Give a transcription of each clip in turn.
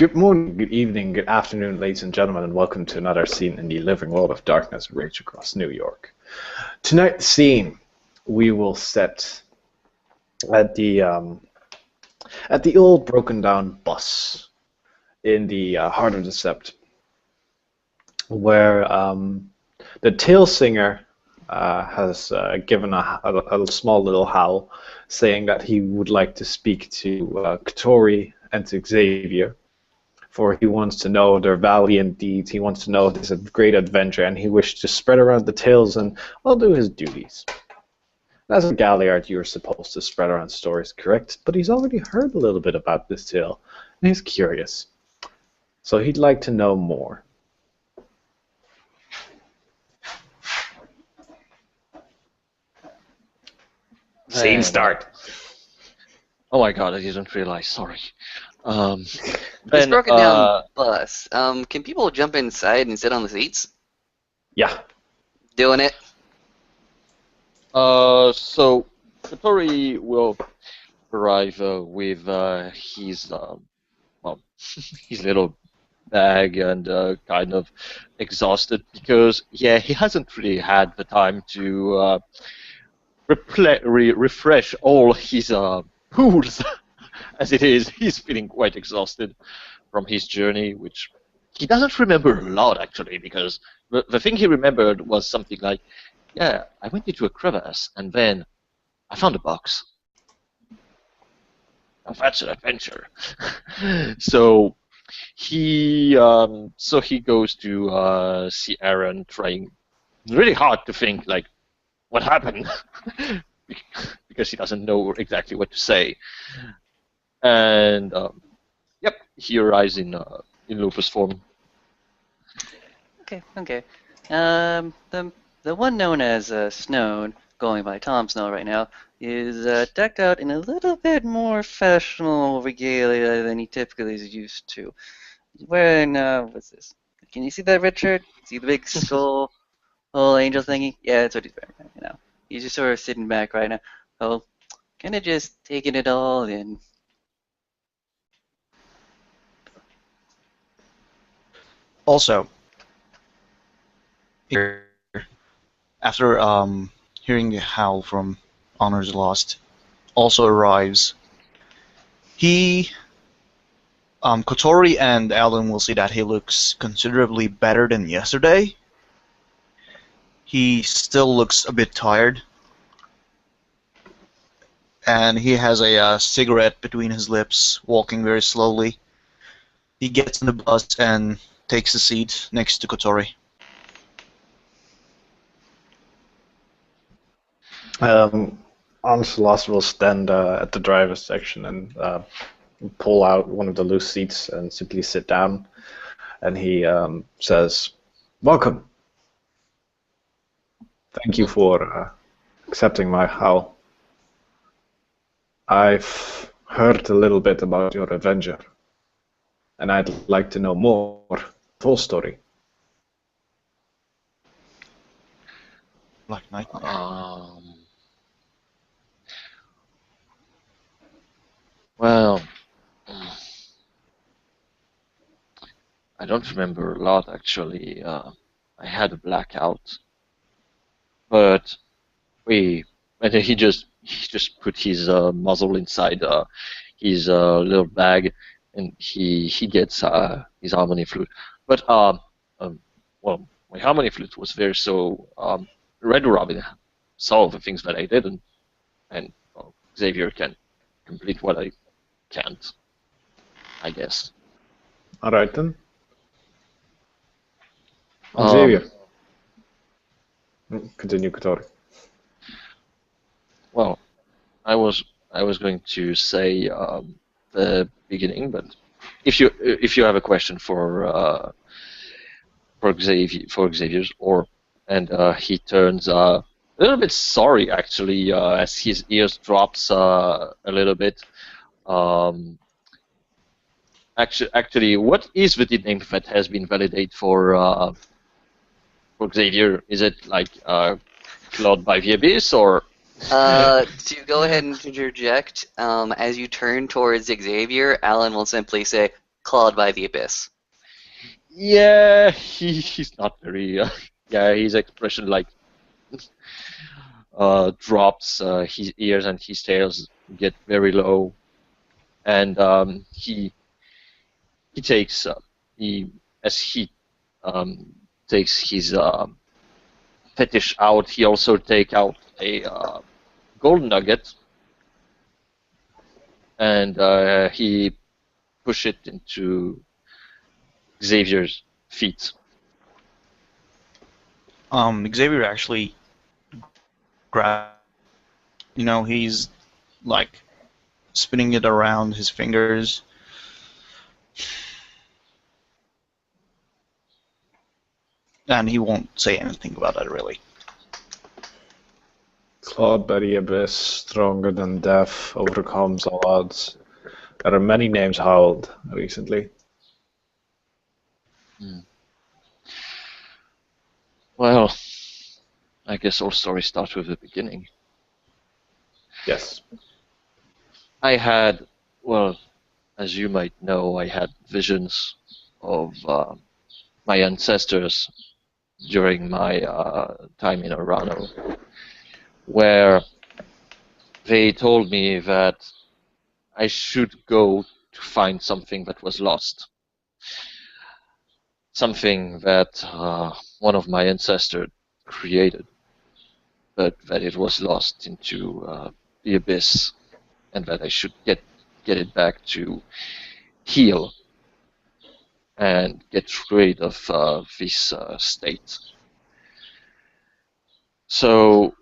Good morning, good evening, good afternoon, ladies and gentlemen, and welcome to another scene in the living world of darkness rage across New York. Tonight's scene we will set at the old broken down bus in the heart of the Sept, where the tail singer has given a small little howl, saying that he would like to speak to Katori and to Xavier. For he wants to know their valiant deeds, he wants to know this is a great adventure, and he wished to spread around the tales and, well, do his duties. As a Galliard, you're supposed to spread around stories, correct? But he's already heard a little bit about this tale, and he's curious. So he'd like to know more. Scene start. Oh my god, I didn't realize, sorry. This broken down bus. Can people jump inside and sit on the seats? Yeah. Doing it. So Katori will arrive with his his little bag and kind of exhausted because he hasn't really had the time to refresh all his pools. As it is, he's feeling quite exhausted from his journey, which he doesn't remember a lot, actually, because the thing he remembered was something like, yeah, I went into a crevasse, and then I found a box. Now that's an adventure. So he goes to see Aaron, trying really hard to think, like, what happened? Because he doesn't know exactly what to say. And yep, he arrives in Lupus form. Okay. The one known as Snow, going by Tom Snow right now, is decked out in a little bit more fashionable regalia than he typically is used to. He's wearing what's this? Can you see that, Richard? See the big skull, whole angel thingy? Yeah, that's what he's wearing right now. He's just sort of sitting back right now. Oh, kind of just taking it all in. Also, after hearing the howl from Honors Lost, also arrives. Kotori and Alan will see that he looks considerably better than yesterday. He still looks a bit tired, and he has a cigarette between his lips, walking very slowly. He gets in the bus and takes a seat next to Kotori. Onslaught will stand at the driver's section and pull out one of the loose seats and simply sit down. And he says, "Welcome. Thank you for accepting my howl. I've heard a little bit about your adventure, and I'd like to know more, full story." Black Nightmare. Well, I don't remember a lot, actually. I had a blackout, but and he just put his muzzle inside his little bag, and he gets his harmony flute. But well, my harmony flute was there, so Red Robin saw the things that I didn't, and Xavier can complete what I can't, I guess. All right then. Xavier. Continue, Kotori. Well, I was going to say the beginning, but if you have a question for Xavier's, and he turns a little bit sorry, actually, as his ears drops a little bit. Actually, what is the name that has been validated for Xavier? Is it like Claude by the Abyss, or? To go ahead and interject, as you turn towards Xavier, Alan will simply say, clawed by the abyss. Yeah, he's not very. Yeah, his expression like drops. His ears and his tails get very low, and he takes he as he takes his fetish out. He also take out a gold nugget, and he push it into Xavier's feet. Xavier actually grab. He's like spinning it around his fingers. And he won't say anything about it, really. Clawed by the abyss, stronger than death, overcomes all odds. There are many names howled recently. Well, I guess all stories start with the beginning. Yes. I had, well, as you might know, I had visions of my ancestors during my time in Arano, where they told me that I should go to find something that was lost. Something that one of my ancestors created, but that it was lost into the abyss, and that I should get it back to heal and get rid of this state. So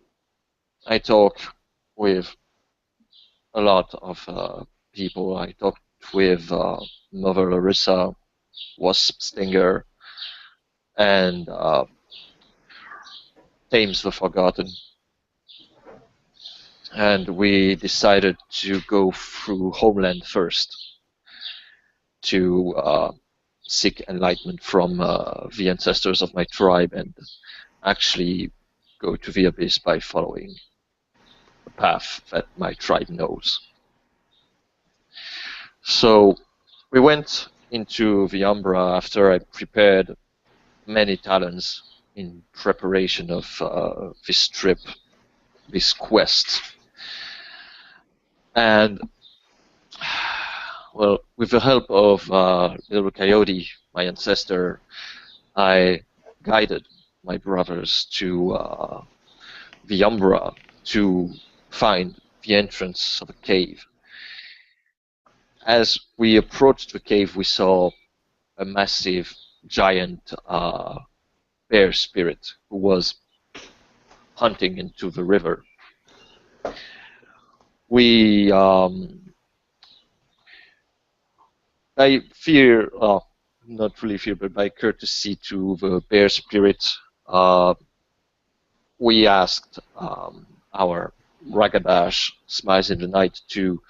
I talked with a lot of people. I talked with Mother Larissa, Wasp Stinger, and Thames the Forgotten. And we decided to go through Homeland first to seek enlightenment from the ancestors of my tribe and actually go to the abyss by following the path that my tribe knows. So we went into the Umbra after I prepared many talents in preparation of this trip, this quest. And, well, with the help of Little Coyote, my ancestor, I guided my brothers to the Umbra to find the entrance of a cave. As we approached the cave, we saw a massive, giant bear spirit who was hunting into the river. We, by fear, not really fear, but by courtesy to the bear spirit, we asked our Ragadash, Smiles in the Night, to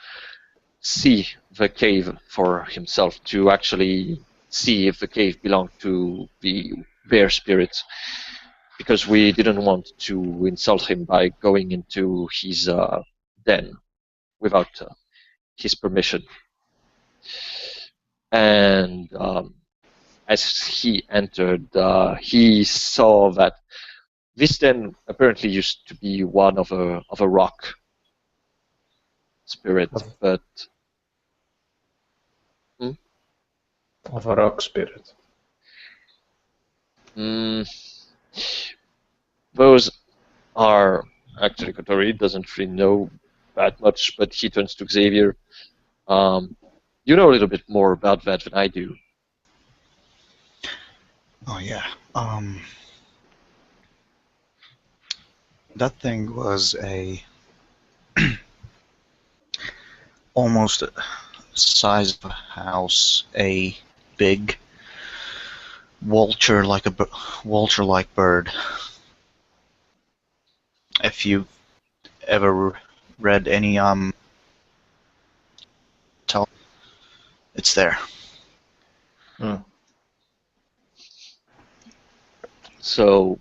see the cave for himself, to actually see if the cave belonged to the bear spirit, because we didn't want to insult him by going into his den without his permission. And as he entered, he saw that this den apparently used to be one of a rock spirit, but Of a rock spirit. Those are actually Kotori doesn't really know that much, but he turns to Xavier. You know a little bit more about that than I do. Oh yeah. That thing was a almost the size of a house, a big vulture-like bird. If you've ever read any it's there. So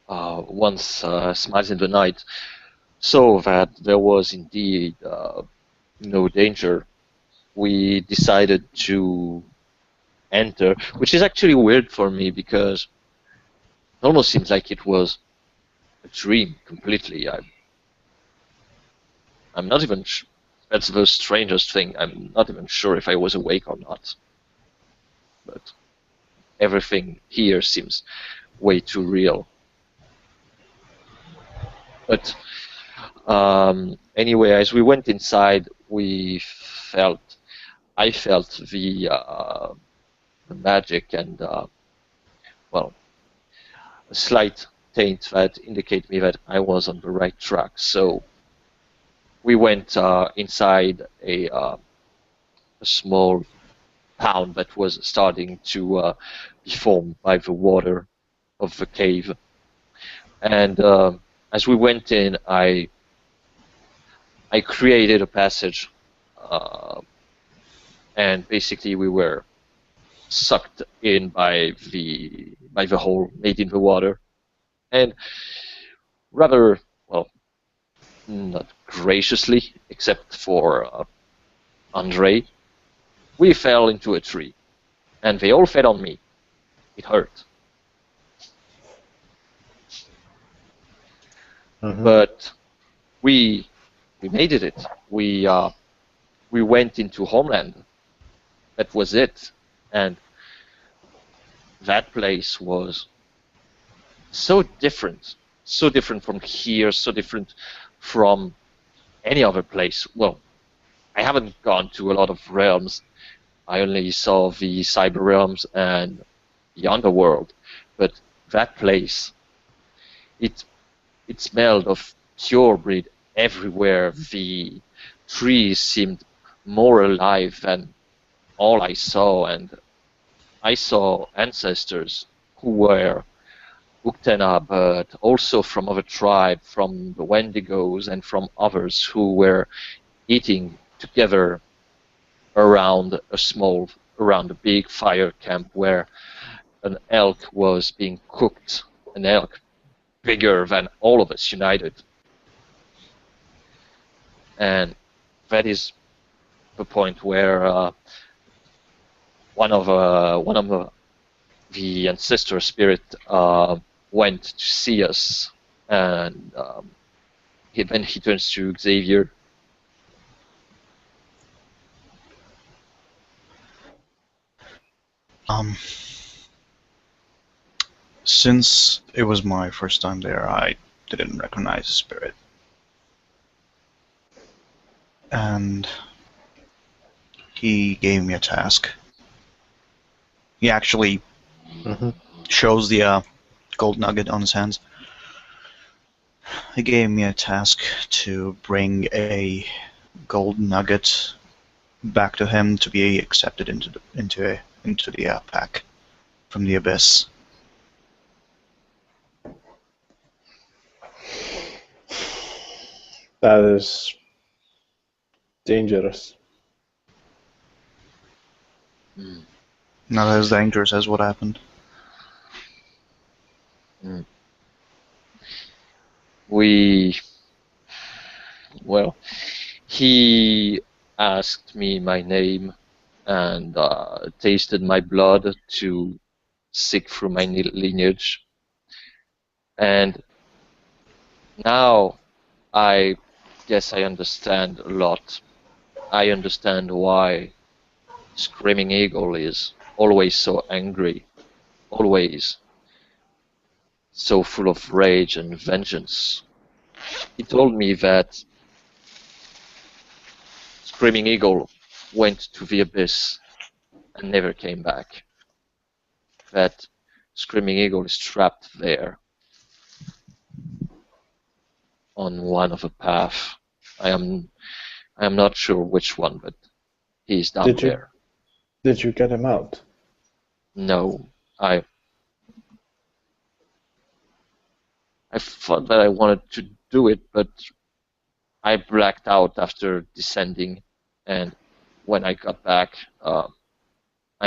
once Smiles in the Night saw that there was indeed no danger, we decided to enter, which is actually weird for me because it almost seems like it was a dream completely. I'm not even. That's the strangest thing. I'm not even sure if I was awake or not. But everything here seems way too real. But anyway, as we went inside, I felt the magic and well, a slight taint that indicated me that I was on the right track. So we went inside a small town that was starting to be formed by the water of the cave. And as we went in, I created a passage, and basically we were sucked in by the hole made in the water, and rather well, not graciously, except for Andre, we fell into a tree, and they all fed on me. It hurt. But we made it. We went into Homeland. That was it, and that place was so different from here, so different from any other place. Well, I haven't gone to a lot of realms. I only saw the cyber realms and the underworld, but that place, it smelled of pure breed everywhere. The trees seemed more alive than all I saw, and I saw ancestors who were Uktena, but also from other tribes, from the Wendigos and from others who were eating together around a big fire camp where an elk was being cooked, an elk bigger than all of us united. And that is the point where one of the ancestor spirit went to see us, and then he turns to Xavier. Since it was my first time there, I didn't recognize the spirit. And he gave me a task. He actually shows the gold nugget on his hands. He gave me a task to bring a gold nugget back to him to be accepted into the pack from the abyss. That is dangerous. Not as dangerous as what happened. He asked me my name and tasted my blood to seek through my lineage. And now I guess I understand a lot. I understand why Screaming Eagle is always so angry, always so full of rage and vengeance. He told me that Screaming Eagle went to the abyss and never came back. That Screaming Eagle is trapped there on one of the path. I am not sure which one, but he's down there. Did you get him out? No, I thought that I wanted to do it, but I blacked out after descending, and when I got back, I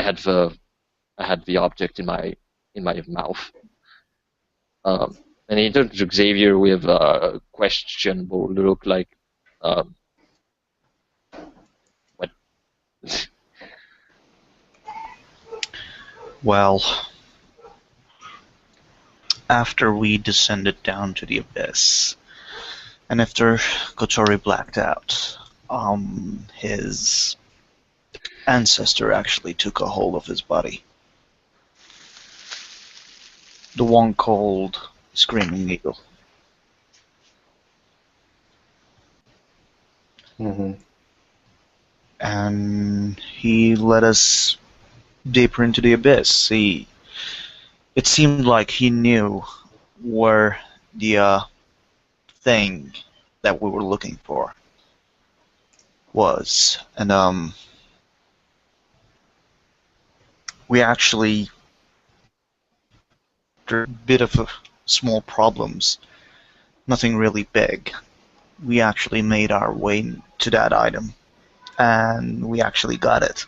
had the object in my mouth. And he turned to Xavier with a questionable look, like, what? Well, after we descended down to the abyss, and after Kotori blacked out, his ancestor actually took a hold of his body. The one called Screaming Eagle. Mm-hmm. And he led us deeper into the abyss. It seemed like he knew where the thing that we were looking for was, and we actually, after a bit of small problems, nothing really big, we actually made our way to that item, and we actually got it.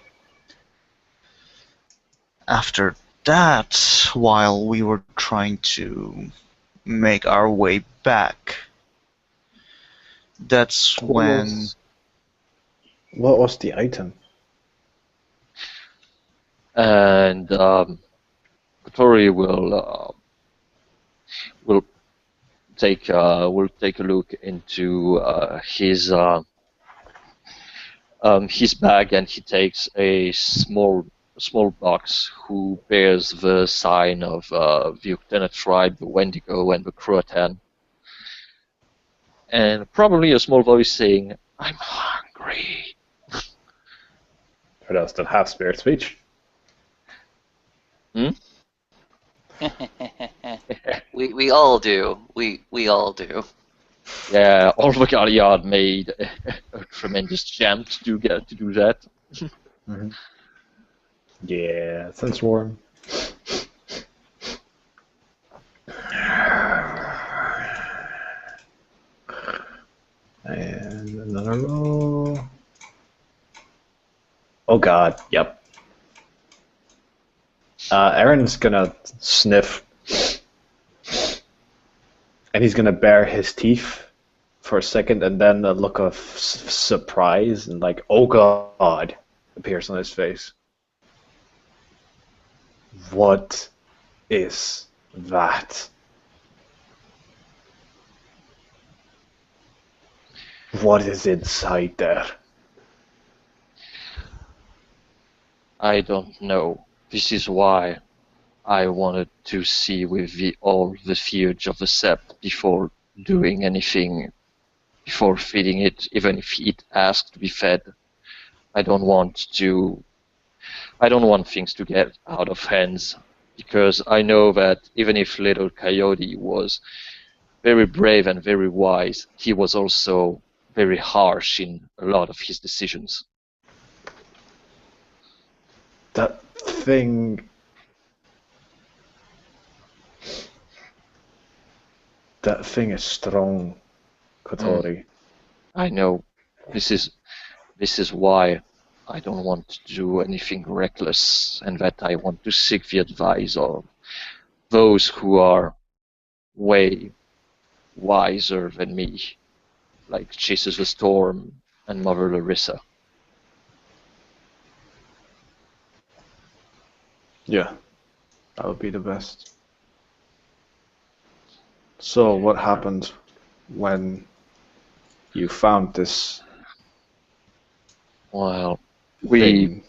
After that, while we were trying to make our way back, that's when... What was the item? And Kotori will take a look into his bag, and he takes a small box who bears the sign of the Uktena tribe, the Wendigo, and the Croatan, and probably a small voice saying, "I'm hungry." For those that have spirit speech. We all do. We all do. Yeah, all the Galliard made a tremendous jump to do that. Mm-hmm. Yeah, since warm. And another roll. Oh god, yep. Aaron's gonna sniff. And he's gonna bare his teeth for a second, and then a look of surprise and like, oh god, appears on his face. What is that? What is inside there? I don't know. This is why I wanted to see with all the fears of the sept before doing anything, before feeding it, even if it asks to be fed. I don't want things to get out of hands, because I know that even if little Coyote was very brave and very wise, he was also very harsh in a lot of his decisions. That thing... That thing is strong, Kotori. I know. This is why I don't want to do anything reckless, and that I want to seek the advice of those who are way wiser than me, like Jesus the Storm and Mother Larissa. Yeah, that would be the best. So, what happened when you found this Well, thing?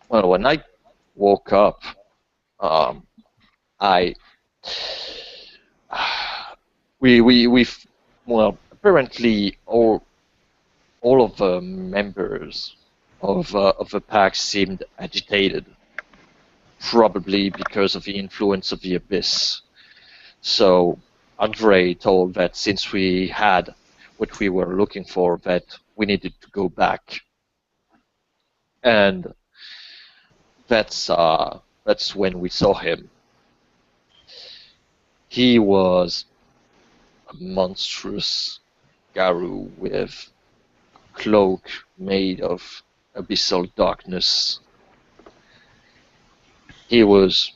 when I woke up, apparently all of the members of the pack seemed agitated, probably because of the influence of the abyss. So Andre told that since we had what we were looking for, that we needed to go back, and that's when we saw him. He was a monstrous Garu with a cloak made of abyssal darkness. He was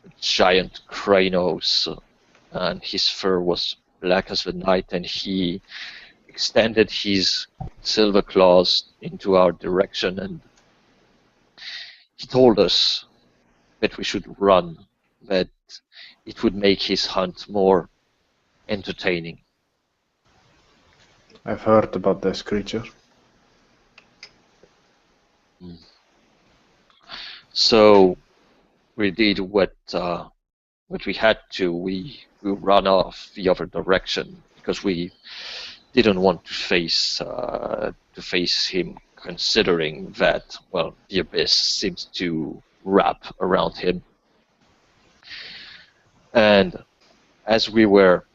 a giant Kranos, and his fur was black as the night, and he extended his silver claws into our direction, and he told us that we should run, that it would make his hunt more entertaining. I've heard about this creature. So we did what we had to. We ran off the other direction because we didn't want to face him, considering that, well, the abyss seems to wrap around him. And as we were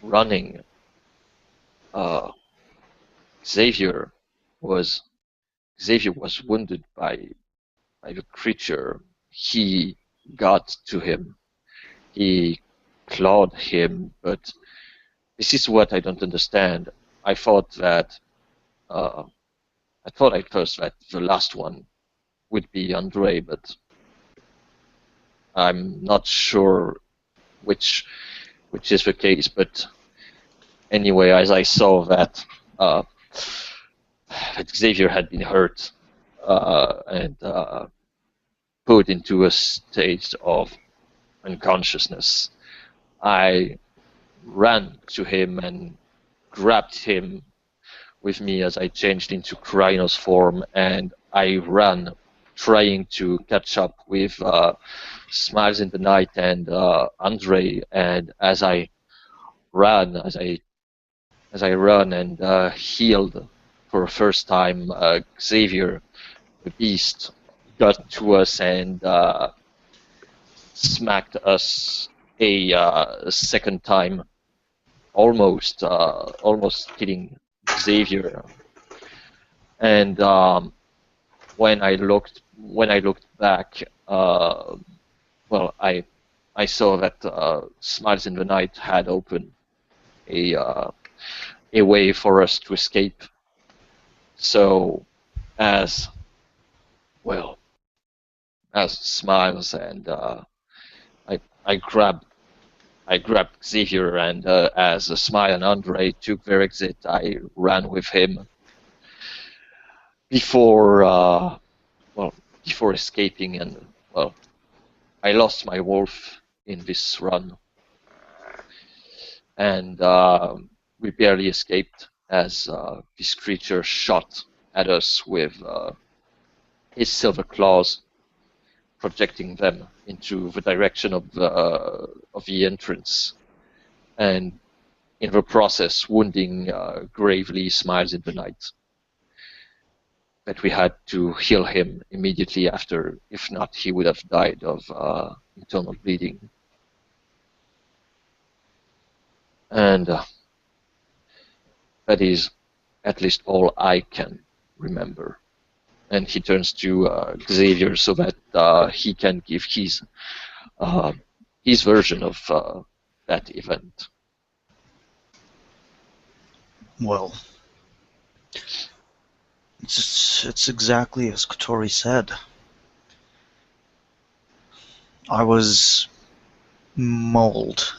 running, Xavier was wounded by the creature. He got to him. He clawed him, but this is what I don't understand. I thought at first that the last one would be Andre, but I'm not sure which is the case. But anyway, as I saw that Xavier had been hurt and put into a state of unconsciousness, I ran to him and grabbed him with me as I changed into Krynos form, and I ran, trying to catch up with Smiles in the Night and Andre. And as I ran and healed for the first time, Xavier, the beast, got to us and smacked us a second time, almost killing Xavier. And when I looked back, well, I saw that Smiles in the Night had opened a way for us to escape. So, as Smiles and I grabbed Xavier, and as Smile and Andre took their exit, I ran with him before escaping, and well, I lost my wolf in this run, and we barely escaped as this creature shot at us with his silver claws, projecting them into the direction of the entrance, and in the process wounding gravely Smiles in the Night. That we had to heal him immediately after, if not, he would have died of internal bleeding. And that is at least all I can remember. And he turns to Xavier so that he can give his version of that event. Well, it's exactly as Kotori said. I was mauled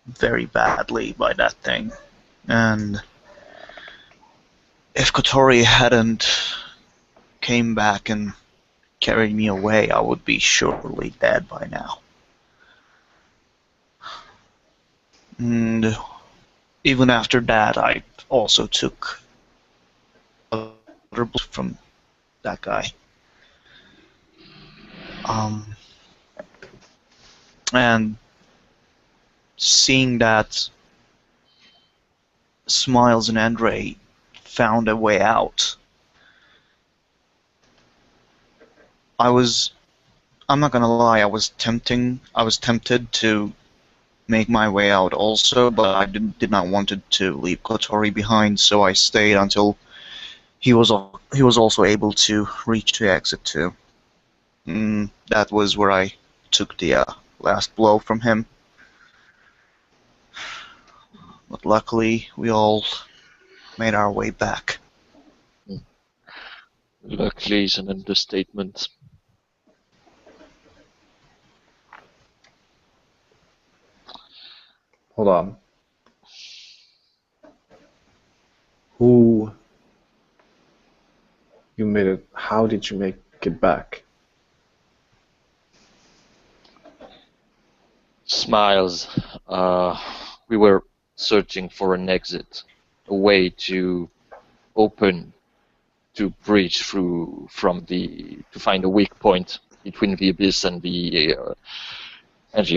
very badly by that thing, and if Kotori hadn't came back and carried me away, I would be surely dead by now. And even after that, I also took a bullet from that guy. And seeing that Smiles and Andre found a way out, I'm not gonna lie, I was tempted to make my way out also, but I did not want to leave Kotori behind, so I stayed until he was also able to reach the exit too. That was where I took the last blow from him. But luckily, we all made our way back. Luckily is an understatement. Hold on. Who you made it? How did you make it back? Smiles. We were searching for an exit, a way to open, to breach through to find a weak point between the abyss and the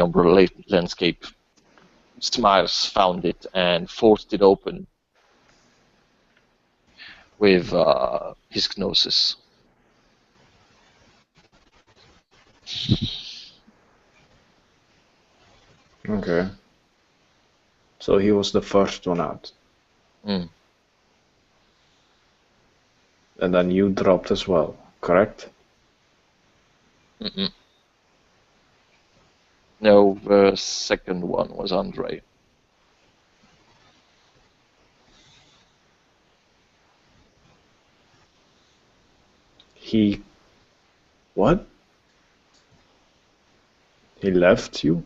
umbrella landscape. Smiles found it and forced it open with his gnosis. Okay. So he was the first one out. Mm. And then you dropped as well, correct? Mm-mm. No, the second one was Andre. He... What? He left you?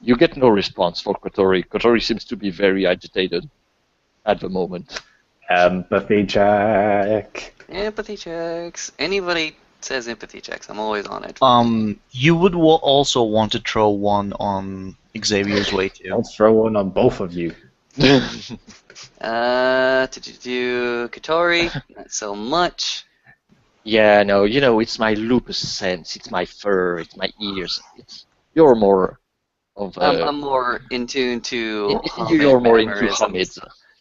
You get no response for Kotori. Kotori seems to be very agitated at the moment. Empathy check. Empathy checks. Anybody says empathy checks, I'm always on it. You would also want to throw one on Xavier's way too. I'll throw one on both of you. Kotori, not so much. Yeah, no, it's my lupus sense, it's my fur, it's my ears. You're more of I'm more in tune to you're more into mannerisms. Hamid.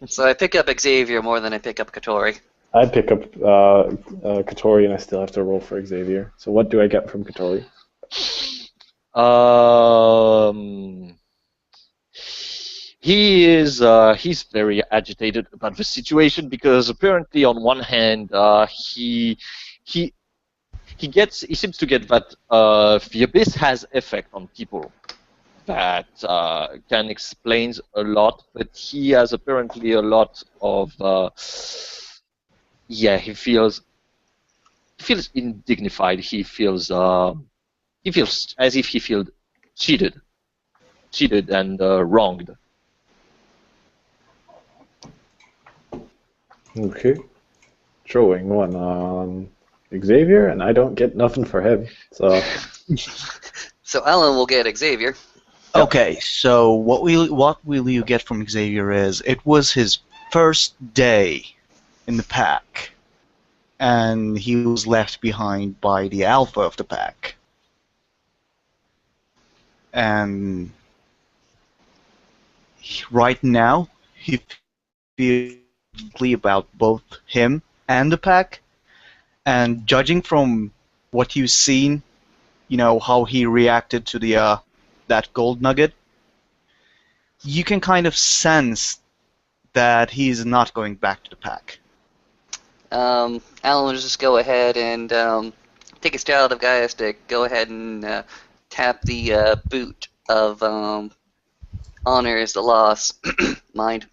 So I pick up Xavier more than I pick up Kotori. I pick up Kotori and I still have to roll for Xavier. So what do I get from Kotori? He's very agitated about the situation because apparently on one hand he seems to get that the abyss has effect on people that can explain a lot, but he has apparently a lot of he feels indignified. He feels as if he feels cheated and wronged. Okay. Throwing one on Xavier, and I don't get nothing for him. So Alan will get Xavier. Okay, so what will you get from Xavier is it was his first day in the pack, and he was left behind by the alpha of the pack. And right now, he feels about both him and the pack, and judging from what you've seen, how he reacted to the that gold nugget, you can kind of sense that he's not going back to the pack. Alan will just go ahead and take a Child of Gaius to go ahead and tap the boot of Honor is the Loss. Mind.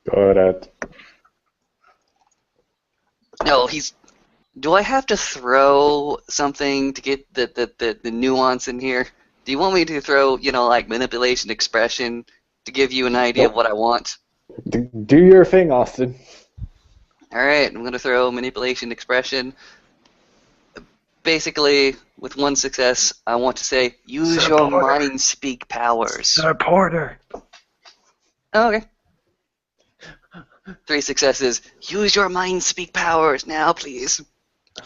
go ahead. No, do I have to throw something to get the nuance in here? Do you want me to throw, like manipulation expression to give you an idea of what I want? Do your thing, Austin. Alright, I'm going to throw manipulation expression. Basically, with one success, I want to say, use your mind speak powers. Sir Porter. Oh, okay. 3 successes. Use your mind speak powers now, please.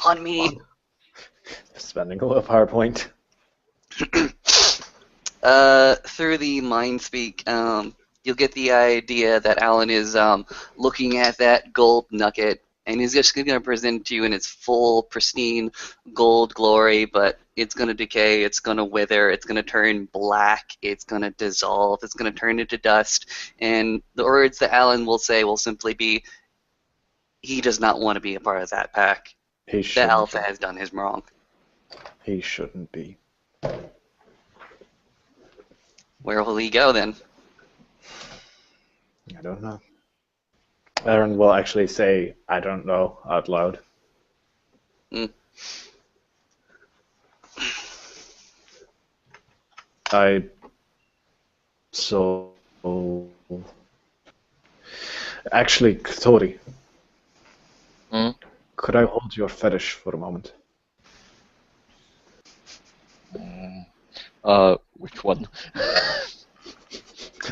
On me. Spending a little PowerPoint. Through the mind speak, you'll get the idea that Alan is looking at that gold nugget, and he's just going to present to you in its full, pristine gold glory, but it's going to decay, it's going to wither, it's going to turn black, it's going to dissolve, it's going to turn into dust, and the words that Alan will say will simply be, he does not want to be a part of that pack. The Alpha has done his wrong. He shouldn't be. Where will he go then? I don't know. Aaron will actually say, I don't know, out loud. Actually, Kotori. Could I hold your fetish for a moment? Which one?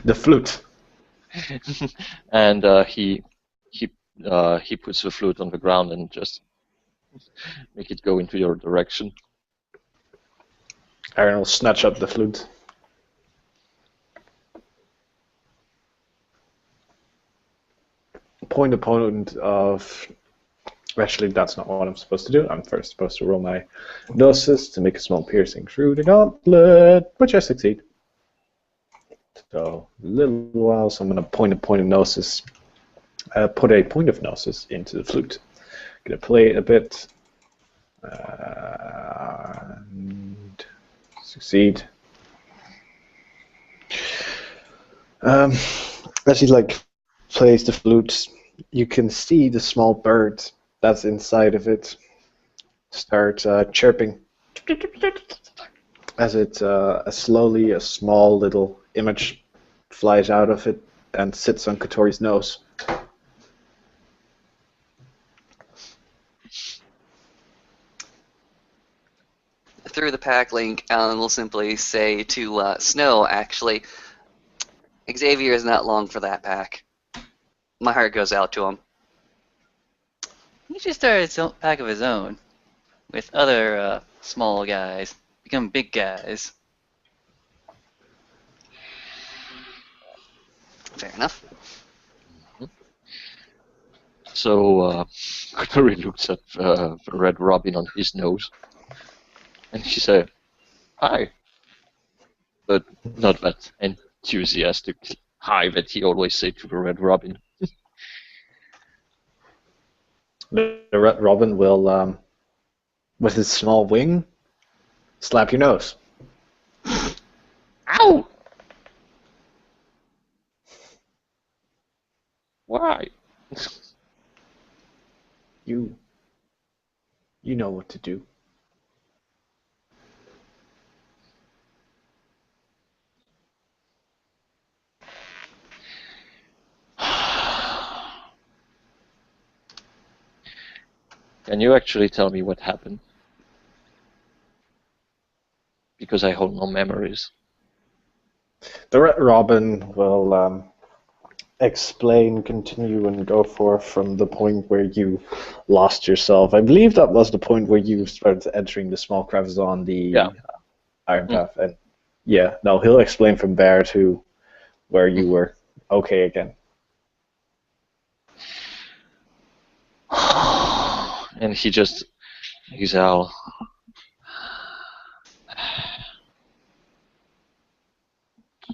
The flute. And he puts the flute on the ground and just make it go into your direction. Aaron will snatch up the flute. Point of... Actually, that's not what I'm supposed to do. I'm first supposed to roll my gnosis to make a small piercing through the gauntlet, which I succeed. So, a little while, so I'm going to point of gnosis. Put a point of gnosis into the flute. Going to play it a bit. And succeed. As he plays the flute, you can see the small bird that's inside of it start chirping as it slowly a small little image flies out of it and sits on Kotori's nose. Through the pack link, Alan will simply say to Snow, actually, Xavier is not long for that pack. My heart goes out to him. He should start his own pack of his own with other small guys, become big guys. Fair enough. So Kotori looks at the Red Robin on his nose, and she says, "Hi," but not that enthusiastic hi that he always say to the Red Robin. The Red Robin will, with his small wing, slap your nose. Ow! Why? You know what to do. Can you actually tell me what happened? Because I hold no memories. The Red Robin will continue and go forth from the point where you lost yourself. I believe that was the point where you started entering the small crevice on the Iron Path. And he'll explain from there to where you were okay again. And he just exhale.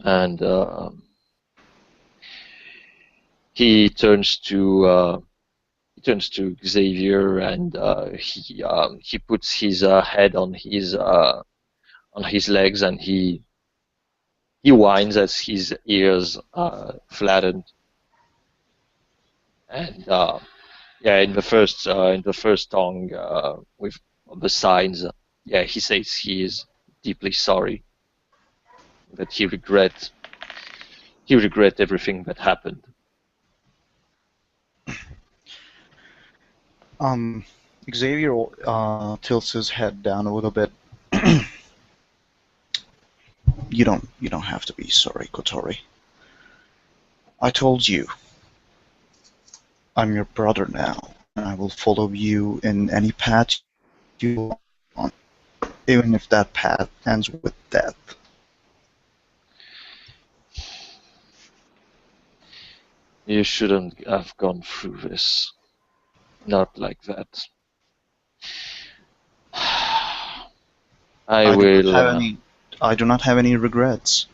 And he turns to Xavier, and he puts his head on his legs, and he whines as his ears flattened. And in the first tongue with the signs, he says he is deeply sorry, that he regret everything that happened. Xavier tilts his head down a little bit. You don't have to be sorry, Kotori. I told you. I'm your brother now, and I will follow you in any path you want, even if that path ends with death. You shouldn't have gone through this. Not like that. I do not have any regrets.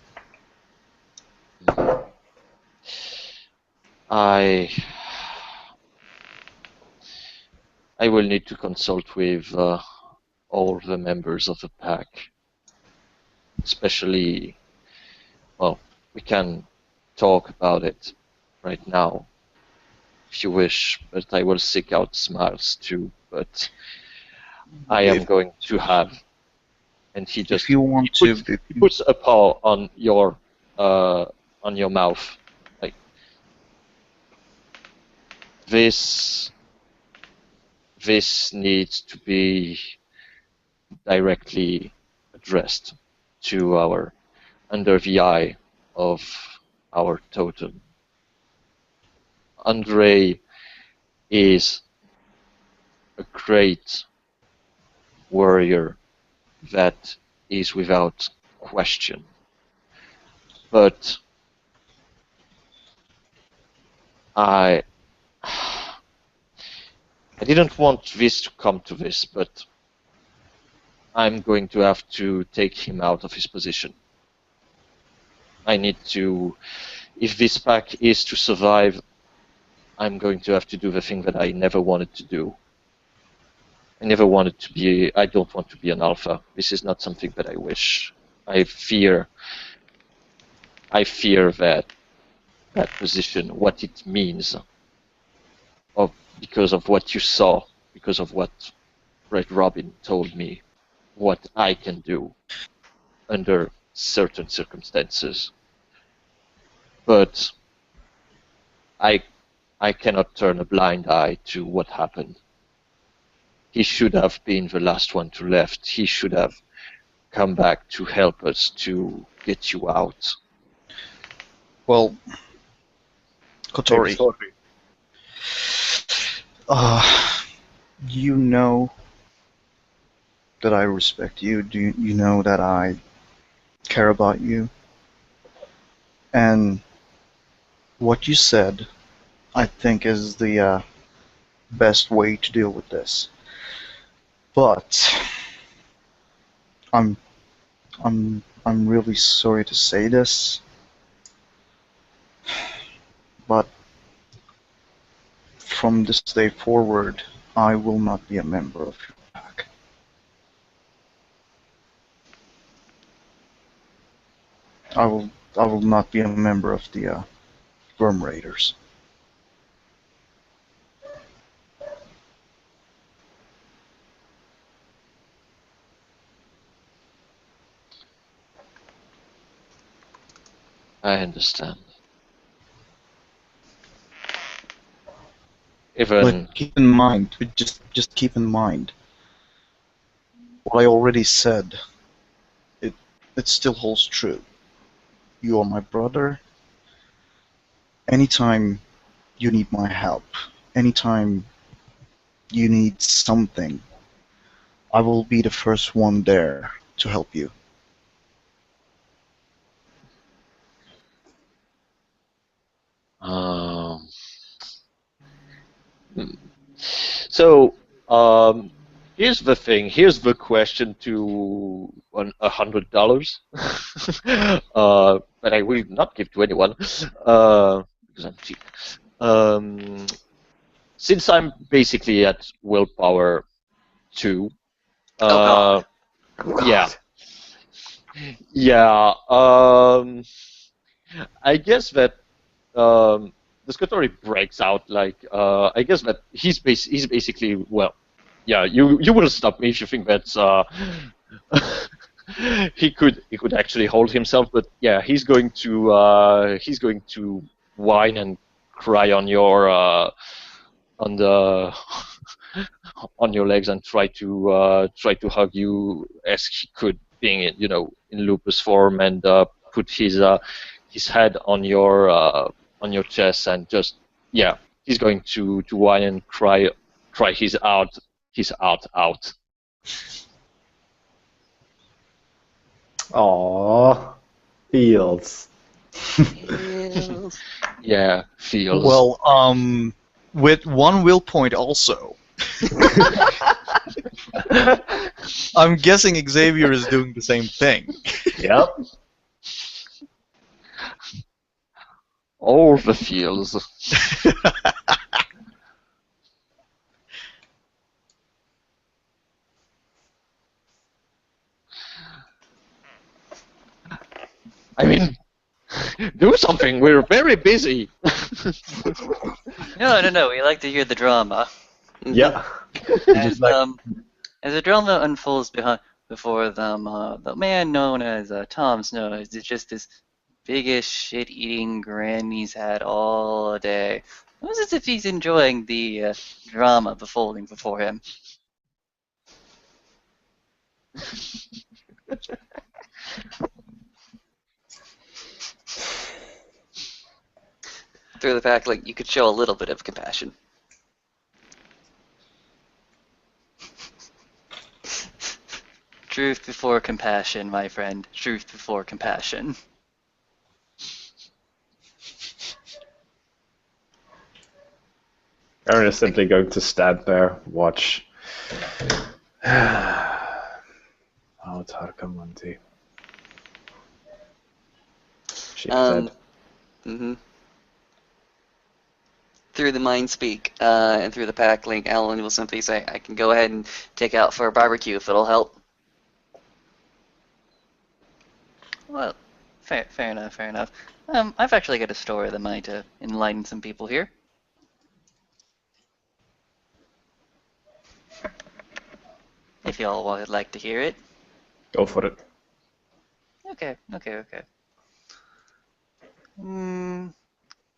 I will need to consult with all the members of the pack. Especially, we can talk about it right now, if you wish, but I will seek out Smiles too, but I am going to have... And he just... If you want he puts a paw on your mouth. Like, this this needs to be directly addressed to under the eye of our totem. Andre is a great warrior that is without question. But I didn't want this to come to this, but I'm going to have to take him out of his position. I need to, if this pack is to survive, I'm going to have to do the thing that I never wanted to do. I never wanted to be, I don't want to be an alpha. This is not something that I wish. I fear that position, what it means, because of what you saw, because of what Red Robin told me, what I can do under certain circumstances. But I cannot turn a blind eye to what happened. He should have been the last one to left. He should have come back to help us to get you out. Well, Kotori, you know that I respect you. You know that I care about you? And what you said, I think, is the best way to deal with this. But I'm really sorry to say this, but from this day forward, I will not be a member of your pack. I will not be a member of the Worm Raiders. I understand. Even But keep in mind, just keep in mind, what I already said, it still holds true. You are my brother. Anytime you need my help, anytime you need something, I will be the first one there to help you. So, here's the thing. Here's the question to $100, but I will not give to anyone because I'm cheap. Since I'm basically at willpower 2, Oh, yeah, yeah. I guess that the story breaks out like I guess that he's basically, well, yeah. You will stop me if you think that's he could actually hold himself, but yeah, he's going to whine and cry on your on the on your legs and try to hug you as he could, being in, in lupus form, and put his head on your chest, and just, yeah, he's going to whine and cry his out. Aww. Feels. Yeah, feels. Well, with one will point also. I'm guessing Xavier is doing the same thing. Yep. All the feels. I mean, do something. We're very busy. No. We like to hear the drama. Yeah. As as the drama unfolds before them, the man known as Tom Snow is just this biggest shit-eating grin he's had all day. It was as if he's enjoying the drama unfolding before him. Through the fact, like, you could show a little bit of compassion. Truth before compassion, my friend. Truth before compassion. Aaron is simply going to stand there, watch. Oh, Tarkamonti. She said. Mm-hmm. Through the mind speak and through the pack link, Alan will simply say, I can go ahead and take out for a barbecue if it'll help. Well, fair enough, fair enough. I've actually got a story that might enlighten some people here. If y'all would like to hear it. Go for it. Okay.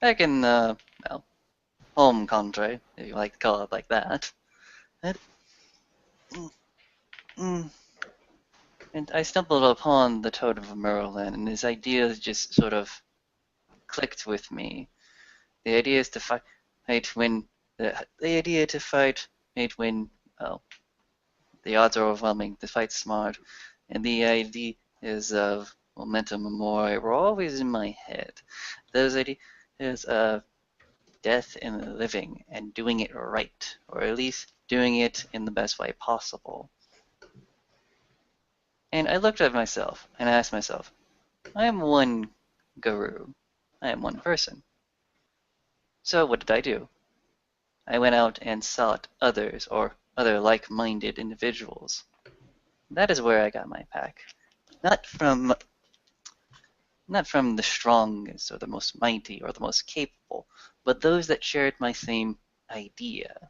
Back in the, well, home country, if you like to call it like that. And I stumbled upon the Toad of Merlin, and his ideas just sort of clicked with me. The idea is to fight when well, the odds are overwhelming. To fight smart, and the ideas of momentum and mori were always in my head. Those ideas of death and the living and doing it right, or at least doing it in the best way possible. And I looked at myself and asked myself, I am one guru. I am one person. So what did I do? I went out and sought others or other like-minded individuals. That is where I got my pack. Not from the strongest or the most mighty or the most capable, but those that shared my same idea.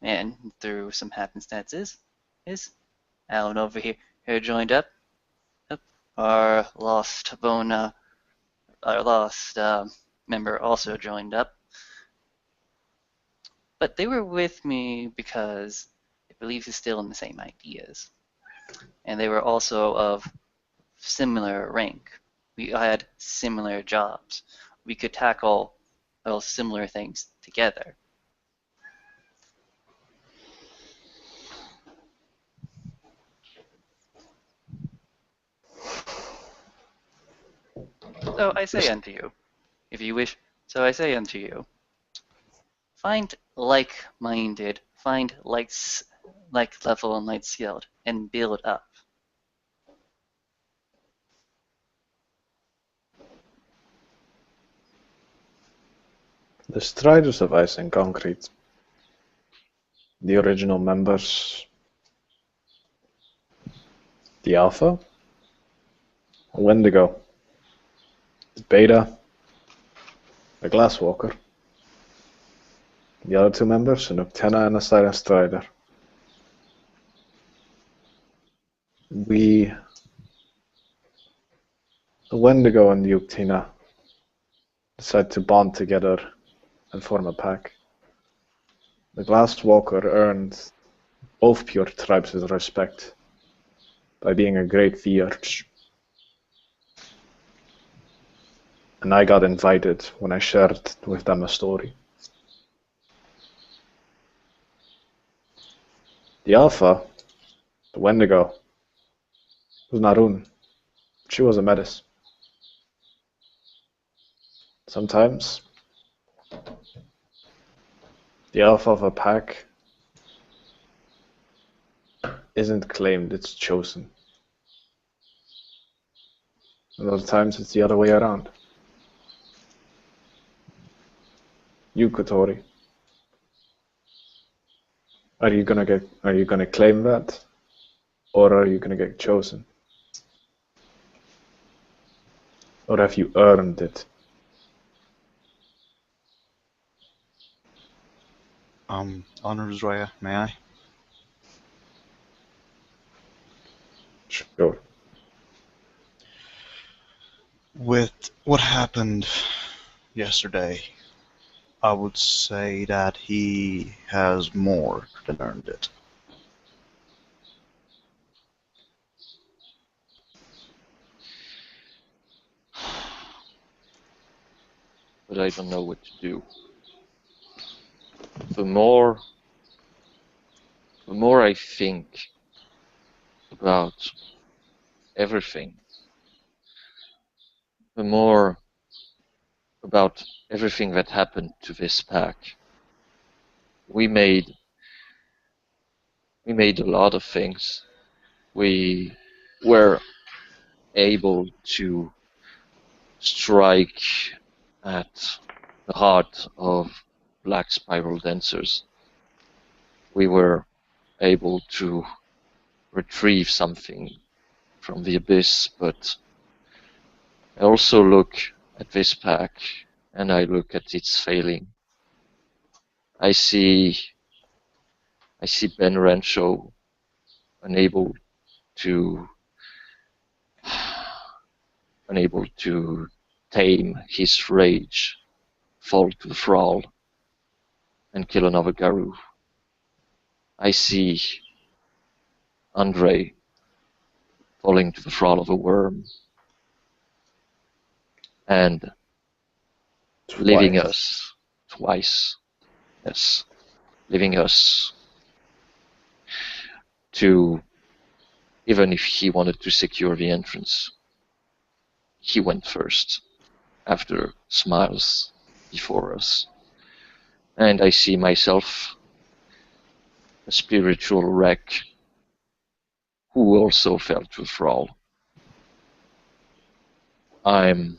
And through some happenstances, Alan over here joined up. Our lost member also joined up. But they were with me because I believe he's still in the same ideas. And they were also of similar rank. We had similar jobs. We could tackle similar things together. So I say unto you, if you wish, so I say unto you, find like-minded, find like level and like skilled, and build up. The Striders of Ice and Concrete. The original members. The Alpha. Wendigo. The Beta. The Glasswalker. The other two members, an Uktena and a Silent Strider. The Wendigo and the Uktena decide to bond together and form a pack. The Glasswalker earned both pure tribes' respect by being a great Vierge. And I got invited when I shared with them a story. The Alpha, the Wendigo, was Narun. She was a Metis. Sometimes, the Alpha of a pack isn't claimed, it's chosen. And other times it's the other way around. You, Kotori, are you gonna claim that, or are you gonna get chosen, or have you earned it? Honors Raya, may I? Sure. With what happened yesterday, I would say that he has more than earned it. But I don't know what to do. The more I think about everything, the more about everything that happened to this pack. We made a lot of things. We were able to strike at the heart of black spiral dancers. We were able to retrieve something from the abyss, but I also look at this pack and I look at its failing. I see Ben Rancho unable to tame his rage, fall to the thrall, and kill another Garu. I see Andre falling to the thrall of a worm and leaving us twice. Yes, leaving us to, even if he wanted to secure the entrance, he went first, after Smiles before us. And I see myself a spiritual wreck who also fell to thrall. I'm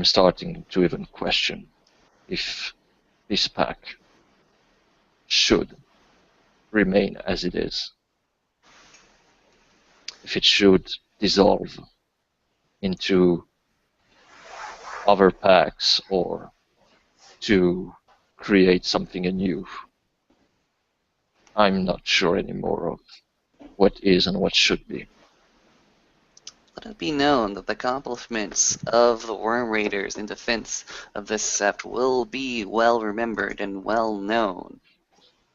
starting to even question if this pack should remain as it is. If it should dissolve into other packs or to create something anew. I'm not sure anymore of what is and what should be. Let it be known that the accomplishments of the Worm Raiders in defense of this sept will be well remembered and well known.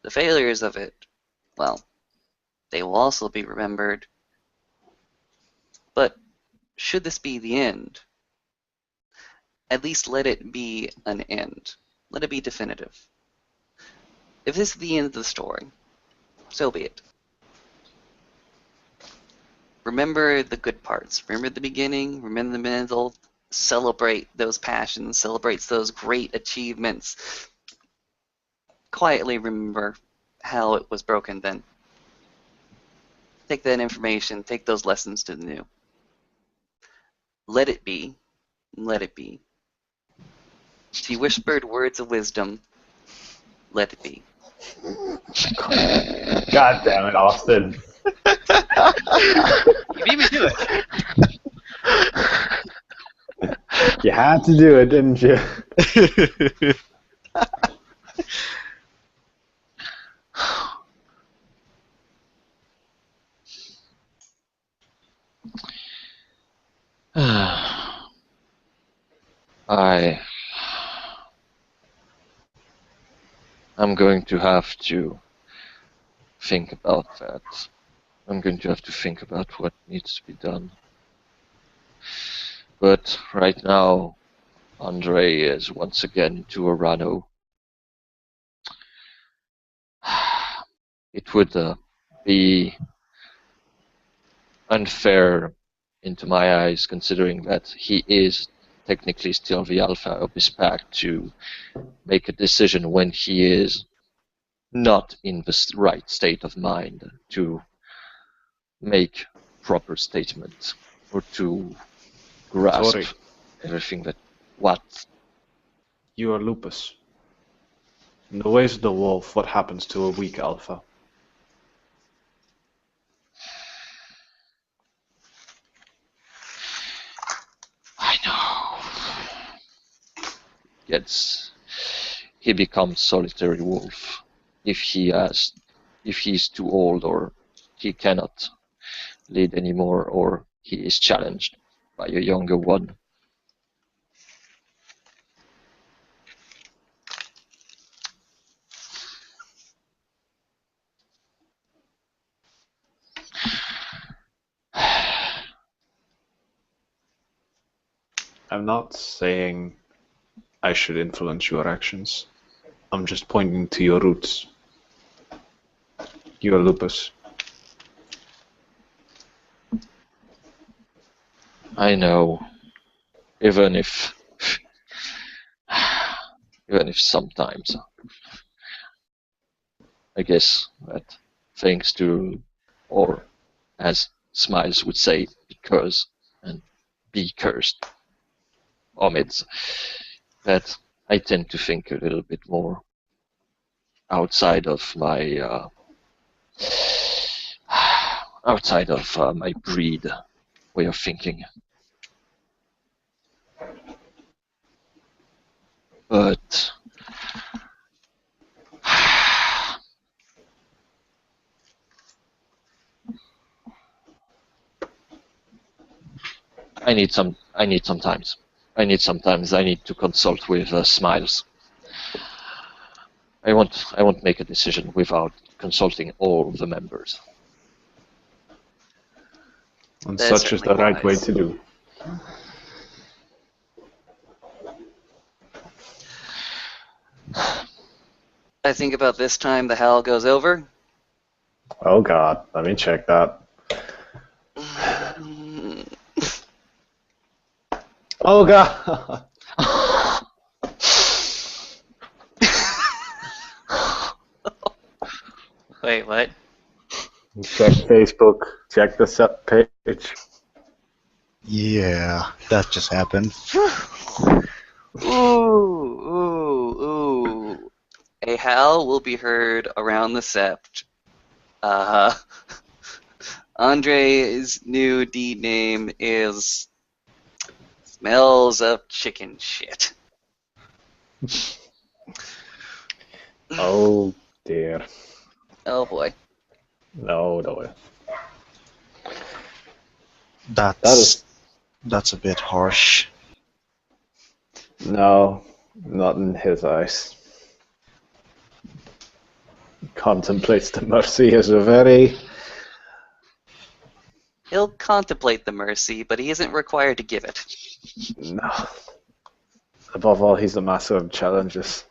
The failures of it, well, they will also be remembered. But should this be the end, at least let it be an end. Let it be definitive. If this is the end of the story, so be it. Remember the good parts. Remember the beginning, remember the middle, celebrate those passions, celebrate those great achievements. Quietly remember how it was broken then. Take that information, take those lessons to the new. Let it be. Let it be. She whispered words of wisdom. Let it be. God damn it, Austin. You beat me to it. You had to do it, didn't you? I'm going to have to think about that. I'm going to have to think about what needs to be done. But right now, Andre is once again to Orano. It would be unfair into my eyes, considering that he is technically still the alpha of his pack, to make a decision when he is not in the right state of mind to make proper statements or to grasp Sorry. everything that what. You are Lupus. In the ways of the wolf, what happens to a weak alpha? I know. He becomes solitary wolf if he's too old or he cannot lead anymore or he is challenged by a younger one. I'm not saying I should influence your actions. I'm just pointing to your roots. Your lupus. I know, even if sometimes I guess that thanks to, or as Smiles would say, because and be cursed omits, that I tend to think a little bit more outside of my my breed way of thinking. But I need some times. I need to consult with Smiles. I won't make a decision without consulting all the members. And That's such is the certainly right way wise. to do. I think about this time the howl goes over. Oh god, let me check that. Oh god! Wait, what? Check Facebook, check the sub page. Yeah, that just happened. Ooh. A howl will be heard around the sept. Andre's new deed name is Smells of Chicken Shit. Oh dear. Oh boy. No, no. That's a bit harsh. No, not in his eyes. Contemplates the mercy as a very... He'll contemplate the mercy, but he isn't required to give it. No. Above all, he's a master of challenges.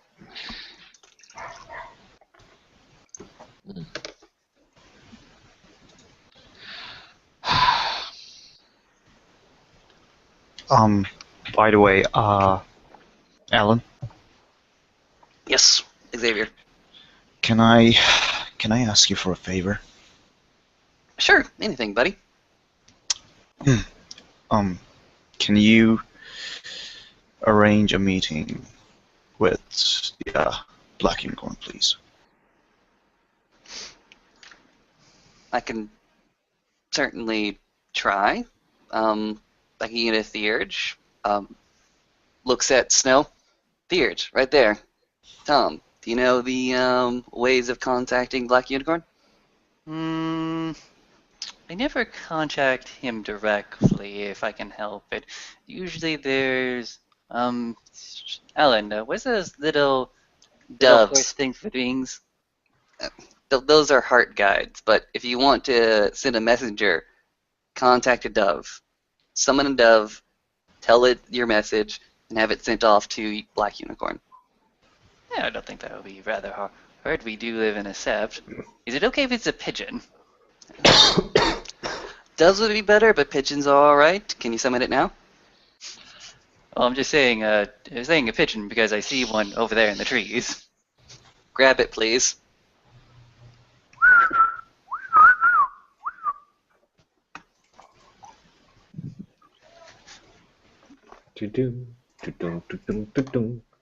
By the way, Alan, Yes, Xavier. can I ask you for a favor? Sure, anything, buddy. Can you arrange a meeting with the Black Unicorn, please? I can certainly try. I can get a Theurge. Looks at Snow. Theurge, right there. Tom, do you know the ways of contacting Black Unicorn? I never contact him directly if I can help it. Usually there's Alan, what's those little horse Doves. things for wings? Those are heart guides, but if you want to send a messenger, contact a dove. Summon a dove, tell it your message, and have it sent off to Black Unicorn. Yeah, I don't think that would be rather hard. We do live in a sept. Is it okay if it's a pigeon? Doves would be better, but pigeons are alright. Can you summon it now? Well, I'm just saying, saying a pigeon because I see one over there in the trees. Grab it, please.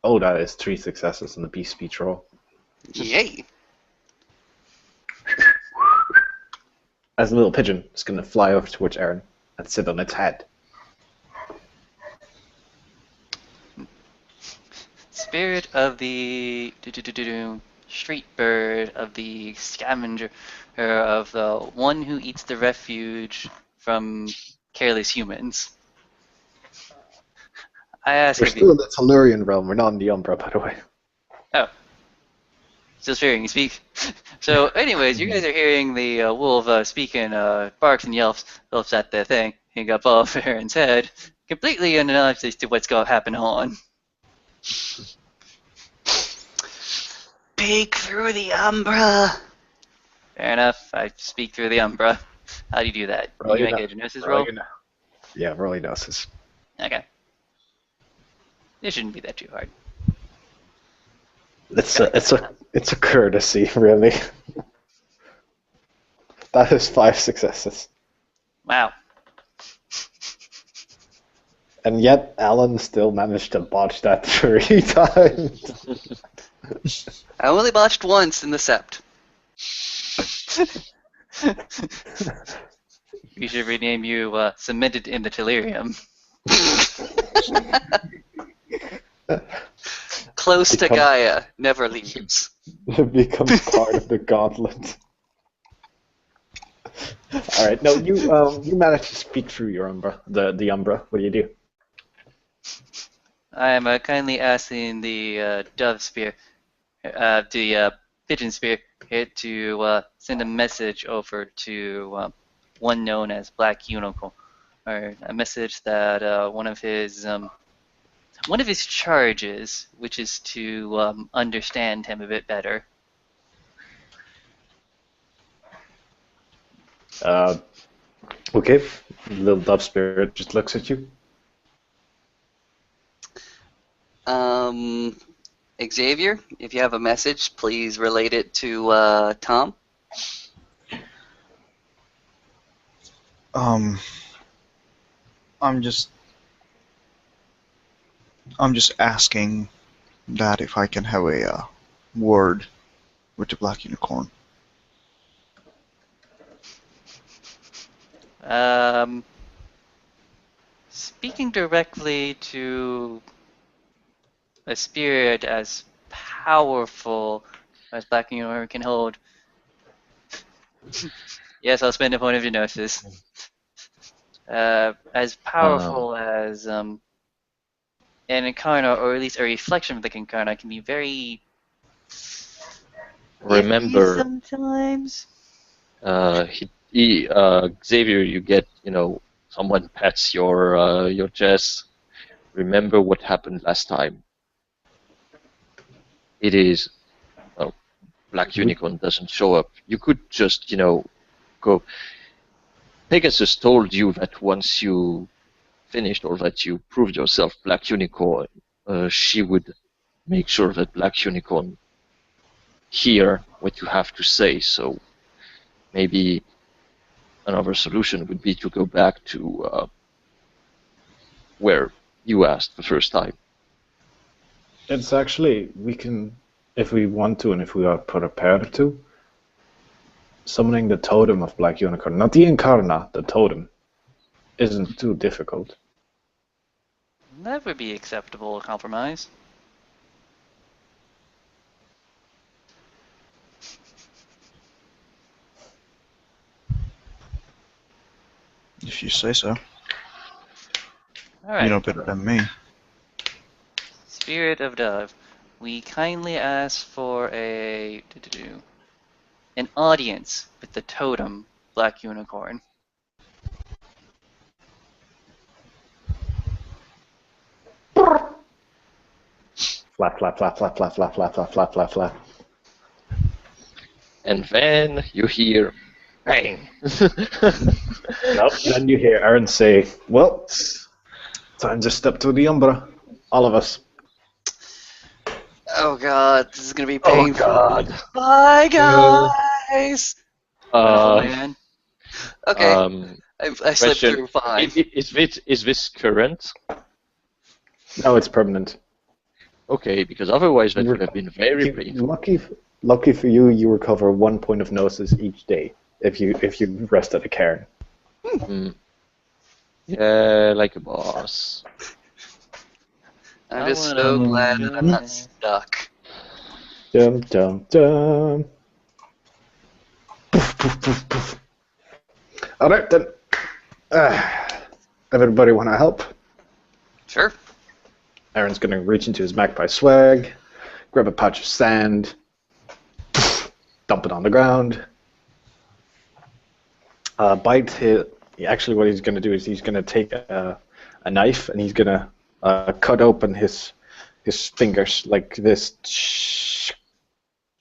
Oh, that is 3 successes in the beast speech roll. Yay! As a little pigeon, it's going to fly over towards Aaron and sit on its head. Spirit of the street bird of the scavenger of the one who eats the refuge from careless humans. I ask We're if still in the Tellurian realm. We're not in the Umbra, by the way. Oh. Still hearing you speak. So, anyways, you guys are hearing the wolf speaking, barks and yelps at the thing, hang up off Aaron's head, completely unknowledge as to what's going to happen on. Peek through the Umbra. Fair enough. I speak through the Umbra. How do you do that? Roll You your make a no- gnosis roll roll? your no- Yeah, roll your gnosis. Okay. It shouldn't be that too hard. It's a courtesy, really. That is 5 successes. Wow. And yet, Alan still managed to botch that 3 times. I only botched once in the sept. We should rename you Cemented in the Tellurium. Close to Become- Gaia, never leaves. It becomes part of the gauntlet. All right, no, you managed to speak through your Umbra, the Umbra. What do you do? I am kindly asking the dove spear, the pigeon spear, here to send a message over to one known as Black Unicorn, or a message that one of his charges, which is to understand him a bit better. Okay, little dove spirit just looks at you. Xavier, if you have a message, please relate it to Tom. I'm just asking that if I can have a word with the Black Unicorn. Speaking directly to a spirit as powerful as Black Unicorn can hold. Yes, I'll spend a point of gnosis. As powerful as an incarna, or at least a reflection of the incarna, can be very Remember, iffy sometimes. Xavier, you get, someone pats your chest. Remember what happened last time. It is, Black Unicorn doesn't show up. You could just, go. Pegasus told you that once you finished or that you proved yourself Black Unicorn, she would make sure that Black Unicorn hear what you have to say. So maybe another solution would be to go back to where you asked the first time. It's actually, we can, if we want to and if we are prepared to, summoning the totem of Black Unicorn, not the Incarna, the totem, isn't too difficult. That would be acceptable compromise. If you say so. Alright. You know better than me. Spirit of Dove, we kindly ask for an audience with the totem Black Unicorn. Flap, flap, flap, flap, flap, flap, flap, flap, flap, flap, flap. And then you hear bang. Nope. Then you hear Aaron say, well, time to step to the Umbra. All of us. Oh god, this is gonna be Oh, painful. God. Bye, guys! Wonderful man. Okay, I slipped question. through fine. Is this current? No, it's permanent. Okay, because otherwise that would have been very painful. Lucky for you, you recover 1 point of gnosis each day if you rest at a cairn. Yeah, like a boss. I'm just so glad that I'm not stuck. Dum dum dum. Poof, poof, poof, poof. All right then. Everybody want to help? Sure. Aaron's going to reach into his magpie swag, grab a patch of sand, dump it on the ground. Bite his. Actually, what he's going to do is he's going to take a knife and he's going to cut open his fingers like this.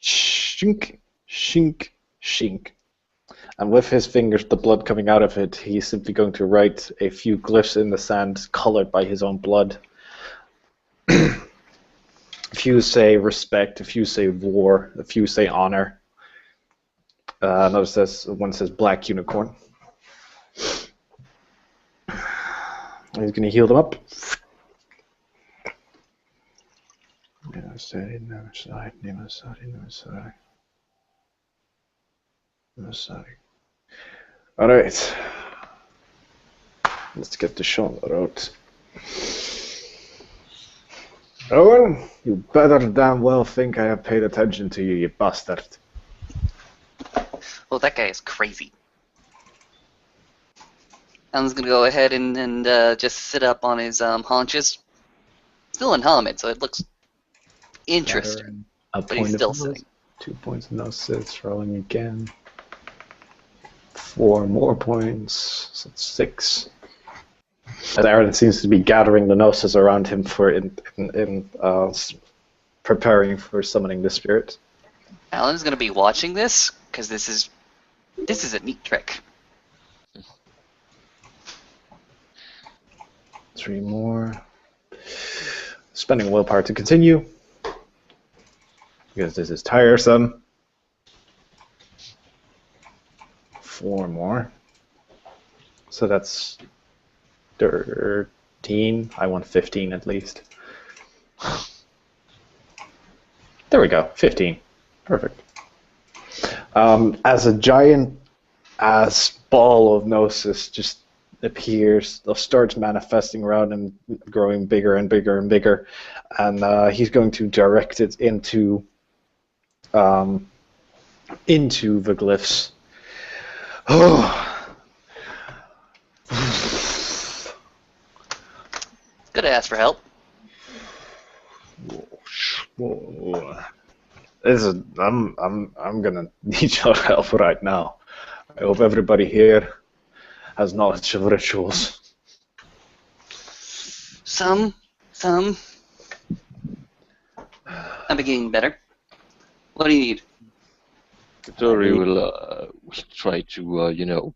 Shink, shink, shink. And with his fingers, the blood coming out of it, he's simply going to write a few glyphs in the sand colored by his own blood. A few say respect, a few say war, a few say honor. Another says, one says black unicorn. He's going to heal them up. No side, no side, no side, no side. No side. Alright. Let's get the show out. Owen, you better damn well think I have paid attention to you, you bastard. Well, that guy is crazy. Alan's gonna go ahead and just sit up on his haunches. Still in helmet, so it looks interesting. But he's still sitting. 2 points, no sits, rolling again. 4 more points, so it's 6. As Aaron seems to be gathering the gnosis around him for preparing for summoning the spirit. Alan's gonna be watching this because this is a neat trick. 3 more. Spending willpower to continue because this is tiresome. 4 more. So that's 13. I want 15 at least. There we go. 15. Perfect. As a giant ass ball of gnosis just appears, they'll start manifesting around him, growing bigger and bigger and bigger, and he's going to direct it into the glyphs. Good ask for help. Whoa. I'm gonna need your help right now. I hope everybody here has knowledge of rituals. Some. I'm beginning better. What do you need? Tori will try to,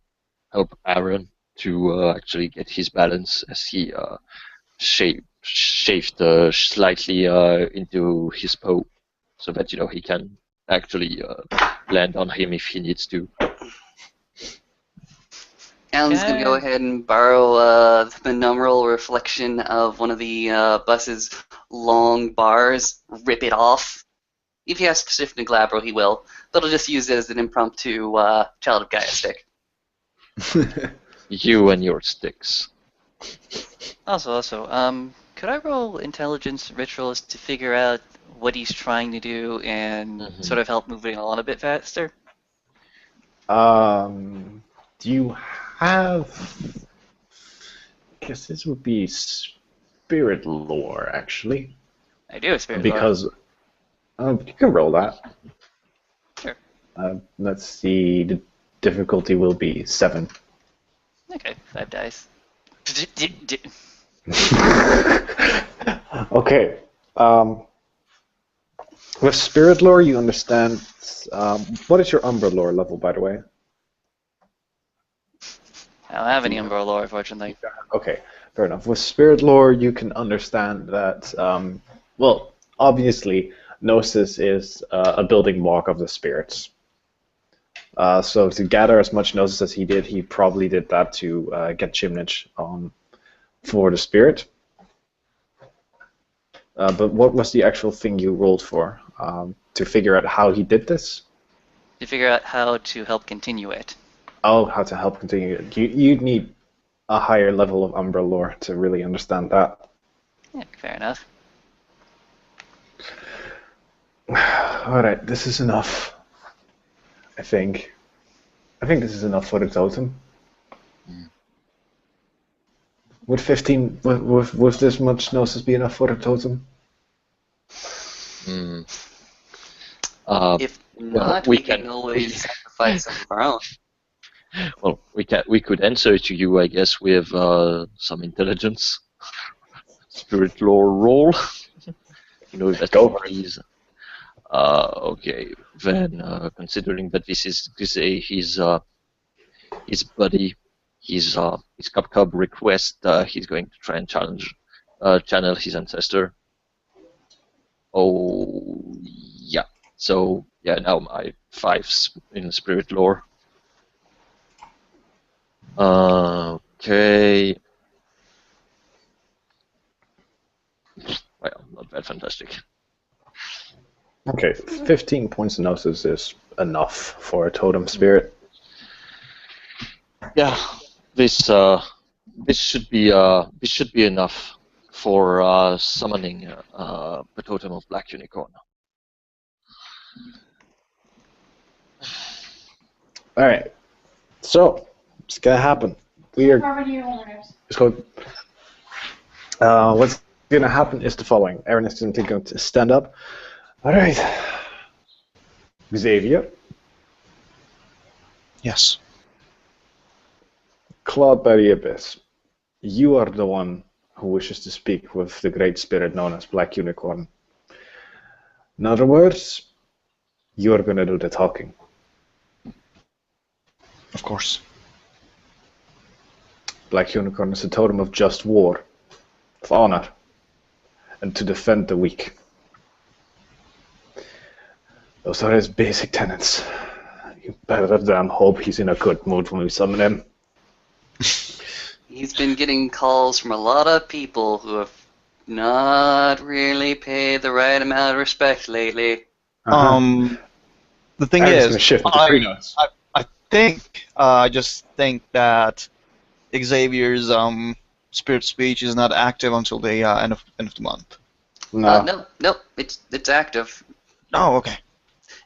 help Aaron to actually get his balance as he shaved slightly into his paw, so that he can actually land on him if he needs to. Alan's gonna go ahead and borrow the phenomenal reflection of one of the bus's long bars, rip it off. If he has specific Glabro, he will, but he'll just use it as an impromptu Child of Gaia stick. You and your sticks. Also, could I roll intelligence rituals to figure out what he's trying to do and sort of help moving along a bit faster? Do you have... I guess this would be spirit lore, actually. I do have spirit because you can roll that. Sure. Let's see. The difficulty will be 7. Okay, 5 dice. Okay. With spirit lore, you understand. What is your Umbra lore level, by the way? I don't have any Umbra lore, fortunately. Okay, fair enough. With spirit lore, you can understand that. Well, obviously, Gnosis is a building block of the spirits. So to gather as much Gnosis as he did, he probably did that to get Chimnich for the spirit. But what was the actual thing you rolled for? To figure out how he did this? To figure out how to help continue it. Oh, how to help continue it. You'd need a higher level of Umbra lore to really understand that. Yeah, fair enough. Alright, this is enough. I think this is enough for the totem. Would 15 with this much gnosis be enough for a totem? Hmm. If not, we we can can- always sacrifice some of our own. Well, we could answer to you, I guess, with some intelligence, spirit lore roll. That Go for it. is. Okay, then considering that this is his buddy, his cub request, he's going to try and channel his ancestor. Oh yeah. So yeah, now my 5s in spirit lore. Okay. Well, not that fantastic. Okay, 15 points of gnosis is enough for a totem spirit. Yeah, this should be enough for summoning the totem of Black Unicorn. All right, so it's gonna happen. We're it's going. What's gonna happen is the following. Aaron is going to stand up. All right, Xavier, Yes. Claude by the Abyss, you are the one who wishes to speak with the great spirit known as Black Unicorn. In other words, you are going to do the talking. Of course. Black Unicorn is a totem of just war, of honor, and to defend the weak. Those are his basic tenets. You better damn hope he's in a good mood when we summon him. He's been getting calls from a lot of people who have not really paid the right amount of respect lately. The thing Aaron's is, gonna shift into Krenos. I just think that Xavier's spirit speech is not active until the end of the month. No. No, it's active. Oh, okay.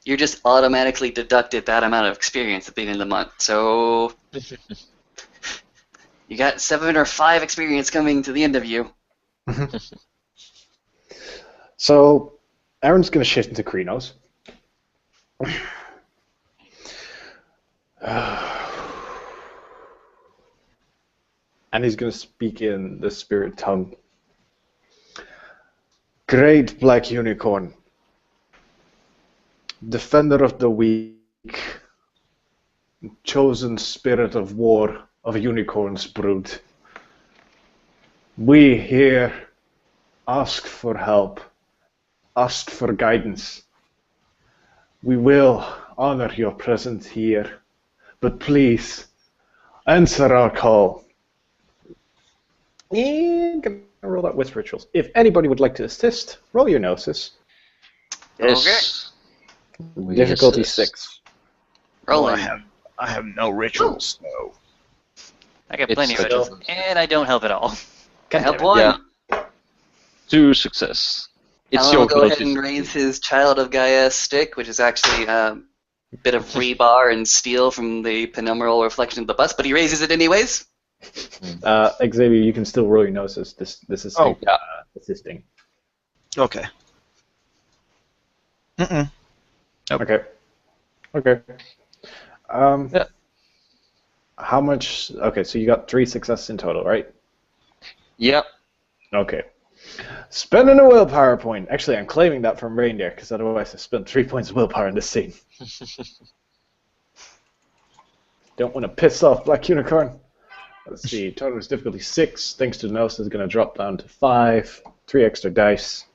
You're just automatically deducted that amount of experience at the end of the month. So you got 7 or 5 experience coming to the end of you. So, Aaron's going to shift into Krenos. And he's going to speak in the spirit tongue. Great Black Unicorn, defender of the weak, chosen spirit of war of unicorn's brood. We here ask for help, ask for guidance. We will honor your presence here, but please answer our call. And gonna roll that with rituals. If anybody would like to assist, roll your gnosis. Yes. We Difficulty assist. 6. Rolling. I have no rituals, so I got It's plenty of such a- rituals, and I don't help at all. Help one. Yeah. 2 success. It's Alan your will go ahead gnosis. and raise his Child of Gaia stick, which is actually a bit of rebar and steel from the penumbral reflection of the bus, but he raises it anyways. Xavier, you can still roll your gnosis. This is yeah. assisting. okay. Mm-mm. Okay. Okay. Yeah. How much? Okay, so you got 3 successes in total, right? Yeah. Okay. Spending a willpower point. Actually, I'm claiming that from Reindeer, because otherwise I spent 3 points of willpower in this scene. Don't want to piss off Black Unicorn. Let's see. Total is difficulty 6. Thanks to the gnosis, is going to drop down to 5. 3 extra dice.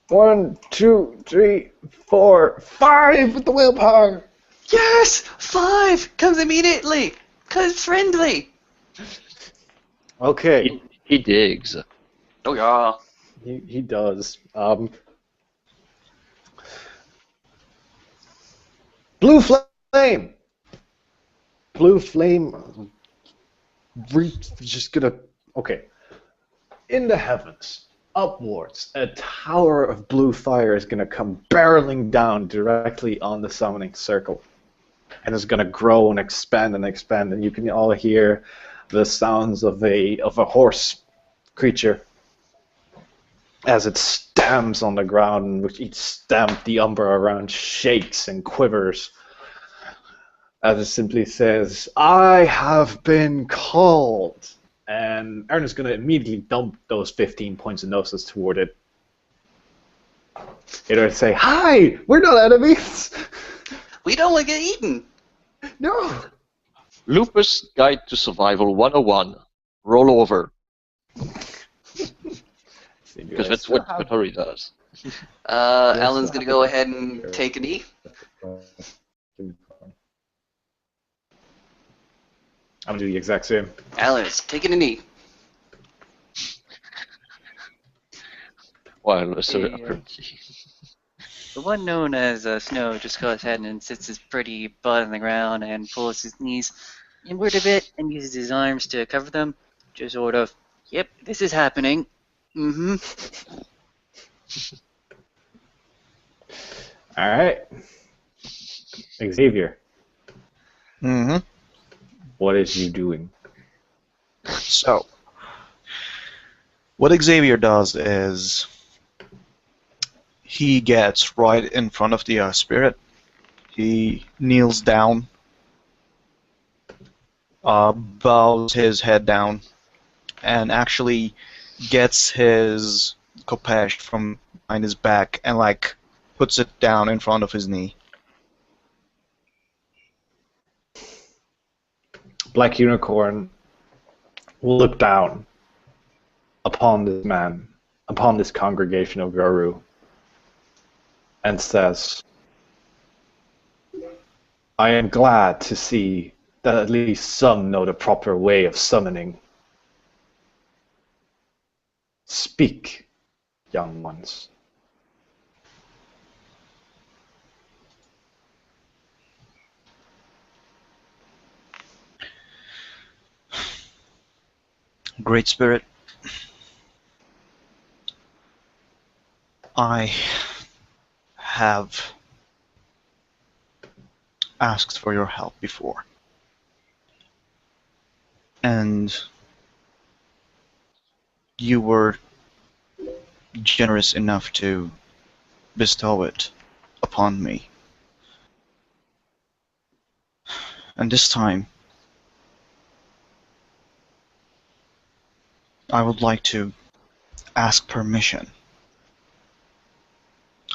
1, 2, 3, 4, 5 with the willpower. Yes! 5! Comes immediately! Cause friendly! Okay. He digs. Oh yeah. He does. Blue flame. Blue flame. Just gonna. Okay. In the heavens, upwards, a tower of blue fire is gonna come barreling down directly on the summoning circle. and it's going to grow and expand, and you can all hear the sounds of a horse creature as it stamps on the ground, and with each stamp the umber around shakes and quivers as it simply says, "I have been called." And Aaron is going to immediately dump those 15 points of gnosis toward it. It'll say, "Hi, we're not enemies." We don't want to get eaten. No. Lupus Guide to Survival 101. Roll over. Because that's what Katori does. Alan's going to go ahead and take a knee. I'm going to do the exact same. Alan is taking a knee. Well, so Yeah. apparently. The one known as Snow just goes ahead and sits his pretty butt on the ground and pulls his knees inward a bit and uses his arms to cover them. Just sort of, yep, this is happening. Mm-hmm. All right. Xavier, Mm-hmm. what is you doing? So, what Xavier does is he gets right in front of the spirit. He kneels down, bows his head down, and actually gets his khopesh from behind his back and like puts it down in front of his knee. Black Unicorn will look down upon this man, upon this congregation of Garu, and says, "I am glad to see that at least some know the proper way of summoning. Speak, young ones." Great Spirit, I have asked for your help before, and you were generous enough to bestow it upon me. And this time, I would like to ask permission.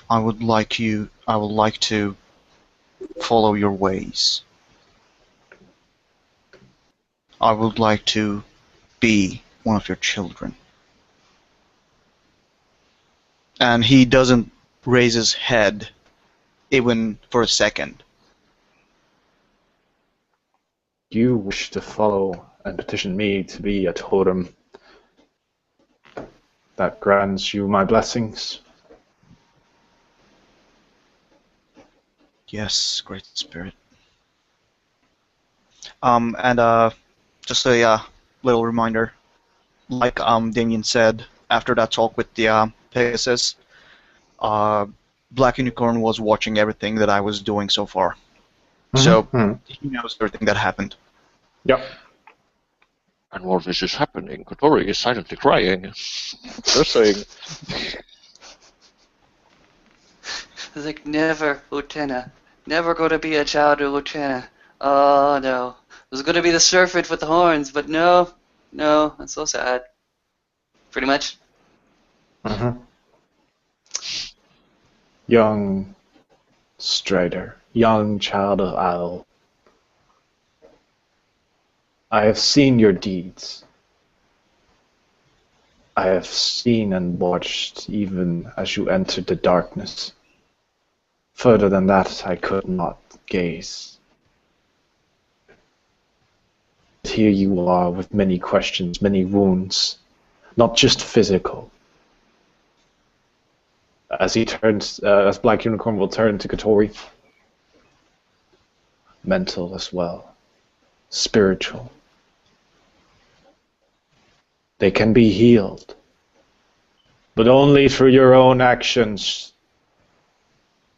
I would like to follow your ways. I would like to be one of your children. And he doesn't raise his head even for a second. You wish to follow and petition me to be a totem that grants you my blessings? Yes, Great Spirit. And just a little reminder, like Damien said, after that talk with the Pegasus, Black Unicorn was watching everything that I was doing so far. So he knows everything that happened. Yep. And while this is happening, Katori is silently crying. Just saying. It's like, never, Utena. Never going to be a child of Utena. Oh, no. It was going to be the serpent with the horns, but no. No, that's so sad. Pretty much. Young Strider, young child of Owl, I have seen your deeds. I have seen and watched even as you entered the darkness. Further than that, I could not gaze. Here you are with many questions, many wounds, not just physical. As he turns, as Black Unicorn will turn to Katori, mental as well, spiritual. They can be healed, but only through your own actions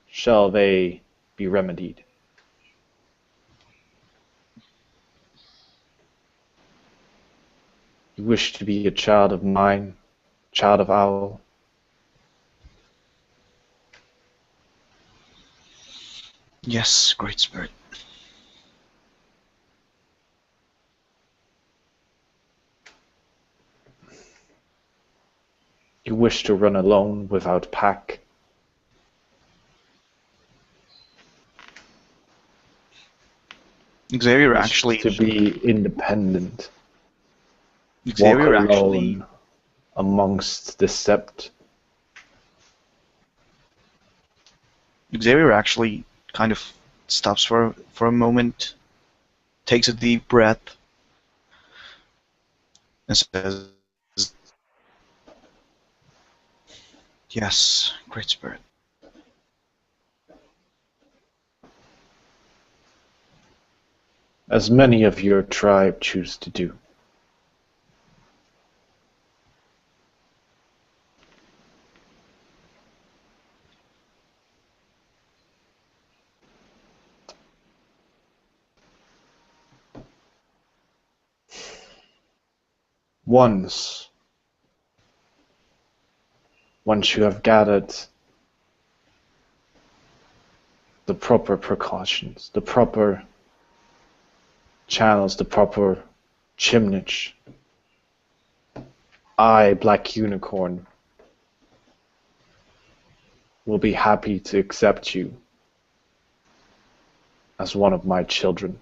shall they be remedied. You wish to be a child of mine, child of Owl. Yes, Great Spirit. You wish to run alone without pack. Xavier You wish actually. to be independent. Xavier Walk actually. alone amongst the sept. Xavier actually kind of stops for a moment, takes a deep breath, and says, "Yes, Great Spirit." As many of your tribe choose to do. Once you have gathered the proper precautions, the proper channels, the proper chimnage, I, Black Unicorn, will be happy to accept you as one of my children.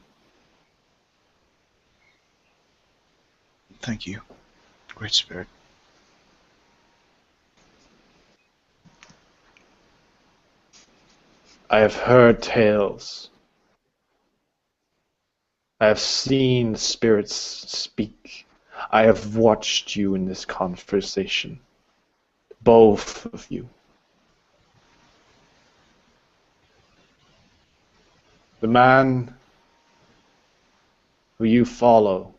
Thank you, Great Spirit. I have heard tales. I have seen spirits speak. I have watched you in this conversation. Both of you. The man who you follow,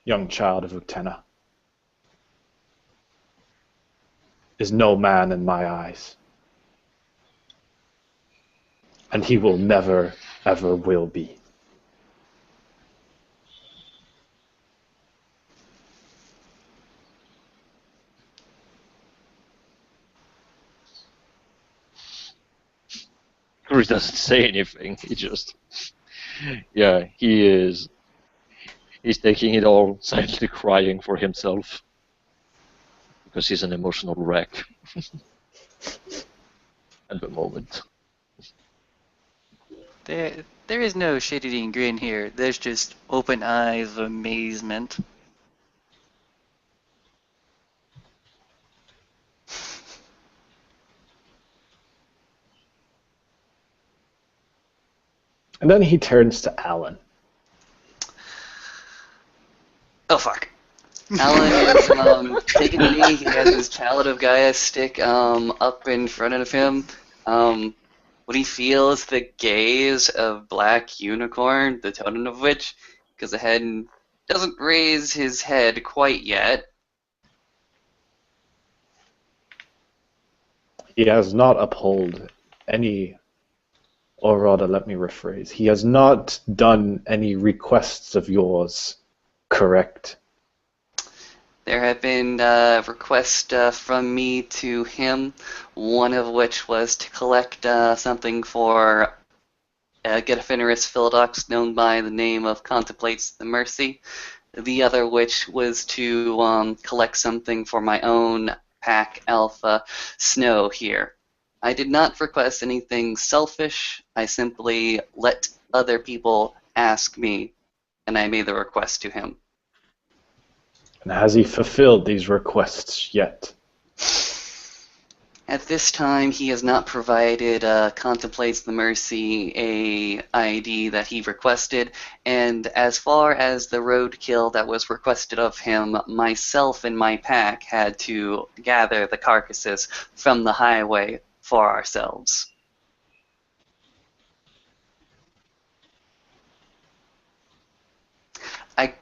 young child of Uktena, is no man in my eyes. And he will never, ever will be. Cruz doesn't say anything. He just, yeah, he's taking it all, silently crying for himself because he's an emotional wreck at the moment. There is no shit-eating grin here. There's just open eyes of amazement. And then he turns to Alan. Oh fuck. Alan is taking a knee. He has his Chalice of Gaia stick up in front of him. When he feels the gaze of Black Unicorn, the totem of which, because the head doesn't raise his head quite yet. He has not upheld any, or rather, let me rephrase. He has not done any requests of yours, correct? There have been requests from me to him, one of which was to collect something for Getafenris Philodox, known by the name of Contemplates the Mercy. The other which was to collect something for my own pack Alpha Snow here. I did not request anything selfish. I simply let other people ask me, and I made the request to him. And has he fulfilled these requests yet? At this time, he has not provided Contemplates the Mercy a ID that he requested, and as far as the roadkill that was requested of him, myself and my pack had to gather the carcasses from the highway for ourselves. I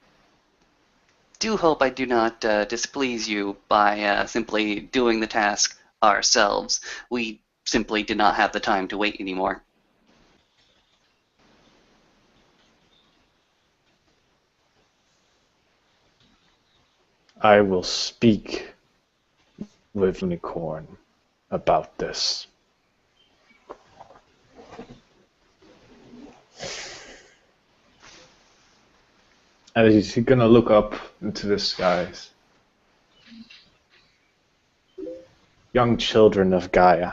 do hope I do not displease you by simply doing the task ourselves. We simply did not have the time to wait anymore. I will speak with Unicorn about this. And he's gonna look up into the skies. Young children of Gaia.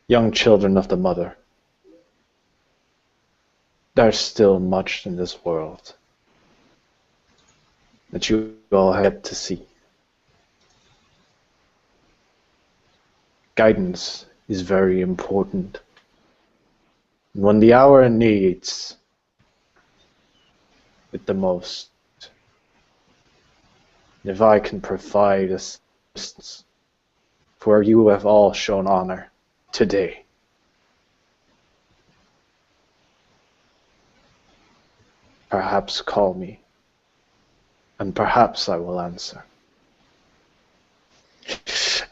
Young children of the Mother. There's still much in this world that you all have yet to see. Guidance is very important. When the hour needs it the most, if I can provide assistance, for you have all shown honor today. Perhaps call me, and perhaps I will answer.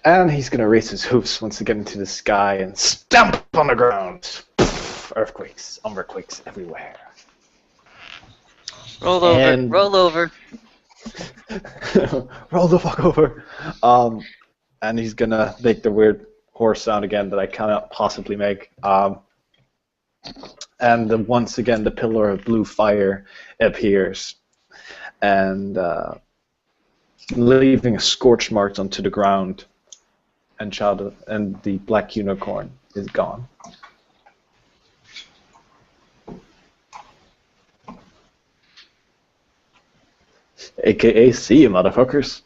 And he's gonna raise his hoofs once again into the sky and stamp on the ground. Earthquakes, umberquakes everywhere. Roll over. And- Roll over. Roll the fuck over. And he's gonna make the weird horse sound again that I cannot possibly make. And then once again, the pillar of blue fire appears, and leaving a scorch mark onto the ground. And the black unicorn is gone. AKA, see you, motherfuckers.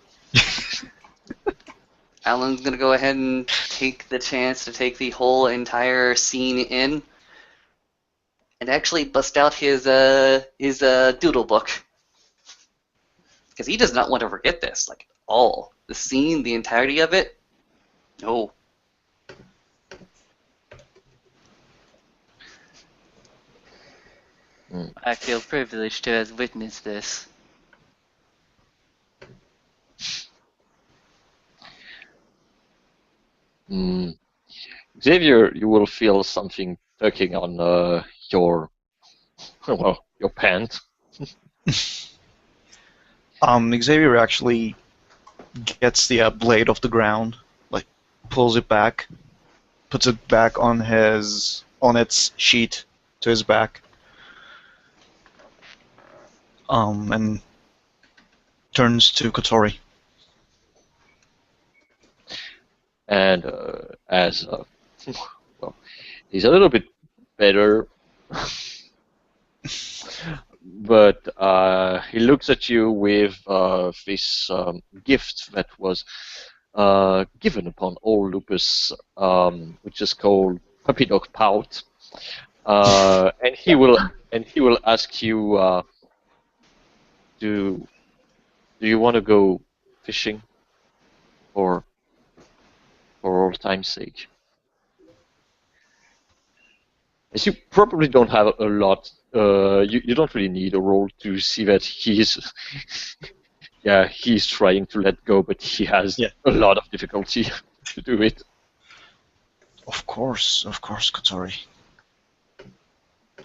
Alan's gonna go ahead and take the chance to take the whole entire scene in, and actually bust out his doodle book, because he does not want to forget this, like, all the scene, the entirety of it. No. I feel privileged to have witnessed this. Xavier, you will feel something tugging on your pant. Xavier actually gets the blade off the ground, like pulls it back, puts it back on its sheet to his back, and turns to Kotori. And as well, he's a little bit better, but he looks at you with this gift that was given upon old Lupus, which is called Puppy Dog Pout, and he will ask you, do you want to go fishing, or for old time's sake? As you probably don't have a lot, you don't really need a roll to see that he's he's trying to let go, but he has a lot of difficulty to do it. Of course, Kotori.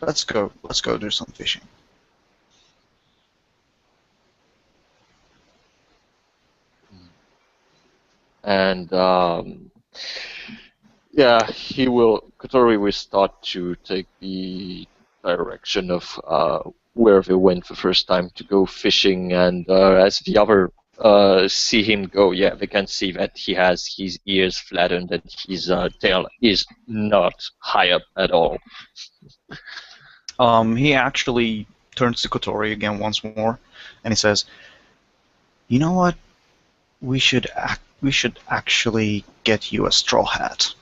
Let's go do some fishing. And Kotori will start to take the direction of where they went the first time to go fishing, and as the other see him go, they can see that he has his ears flattened and his tail is not high up at all. He actually turns to Kotori again once more, and he says, "You know what? We should actually get you a straw hat."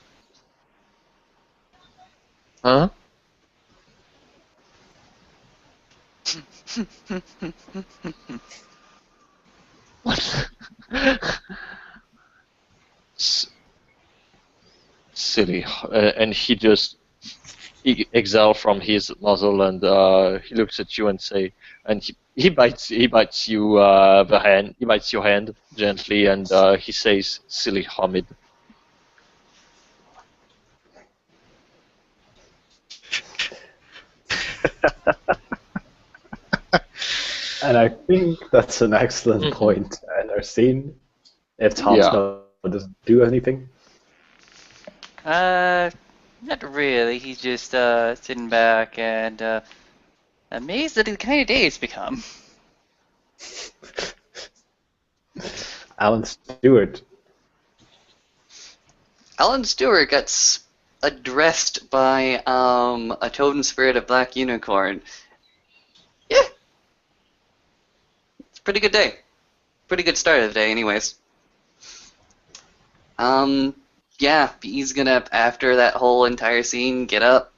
Huh? What? Silly. And he just exhale from his muzzle, and he looks at you and he bites you the hand. He bites your hand gently, and he says, "Silly Hamid." And I think that's an excellent point to end our scene. If Tom Yeah. Snow doesn't do anything. Not really. He's just sitting back and amazed at the kind of day it's become. Alan Stewart. Alan Stewart gets addressed by a totem spirit of Black Unicorn. Yeah. It's a pretty good day. Pretty good start of the day, anyways. Yeah, he's gonna, after that whole entire scene, get up,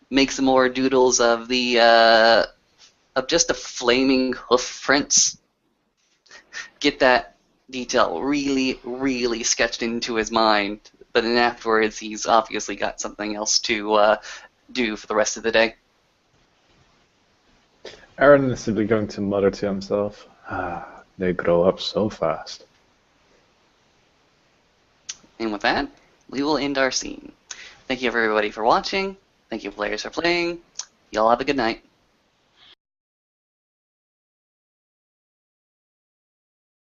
make some more doodles of of just the flaming hoof prints. Get that detail really, really sketched into his mind. But then afterwards, he's obviously got something else to do for the rest of the day. Aaron is simply going to mutter to himself, they grow up so fast. And with that, we will end our scene. Thank you everybody for watching. Thank you players for playing. Y'all have a good night.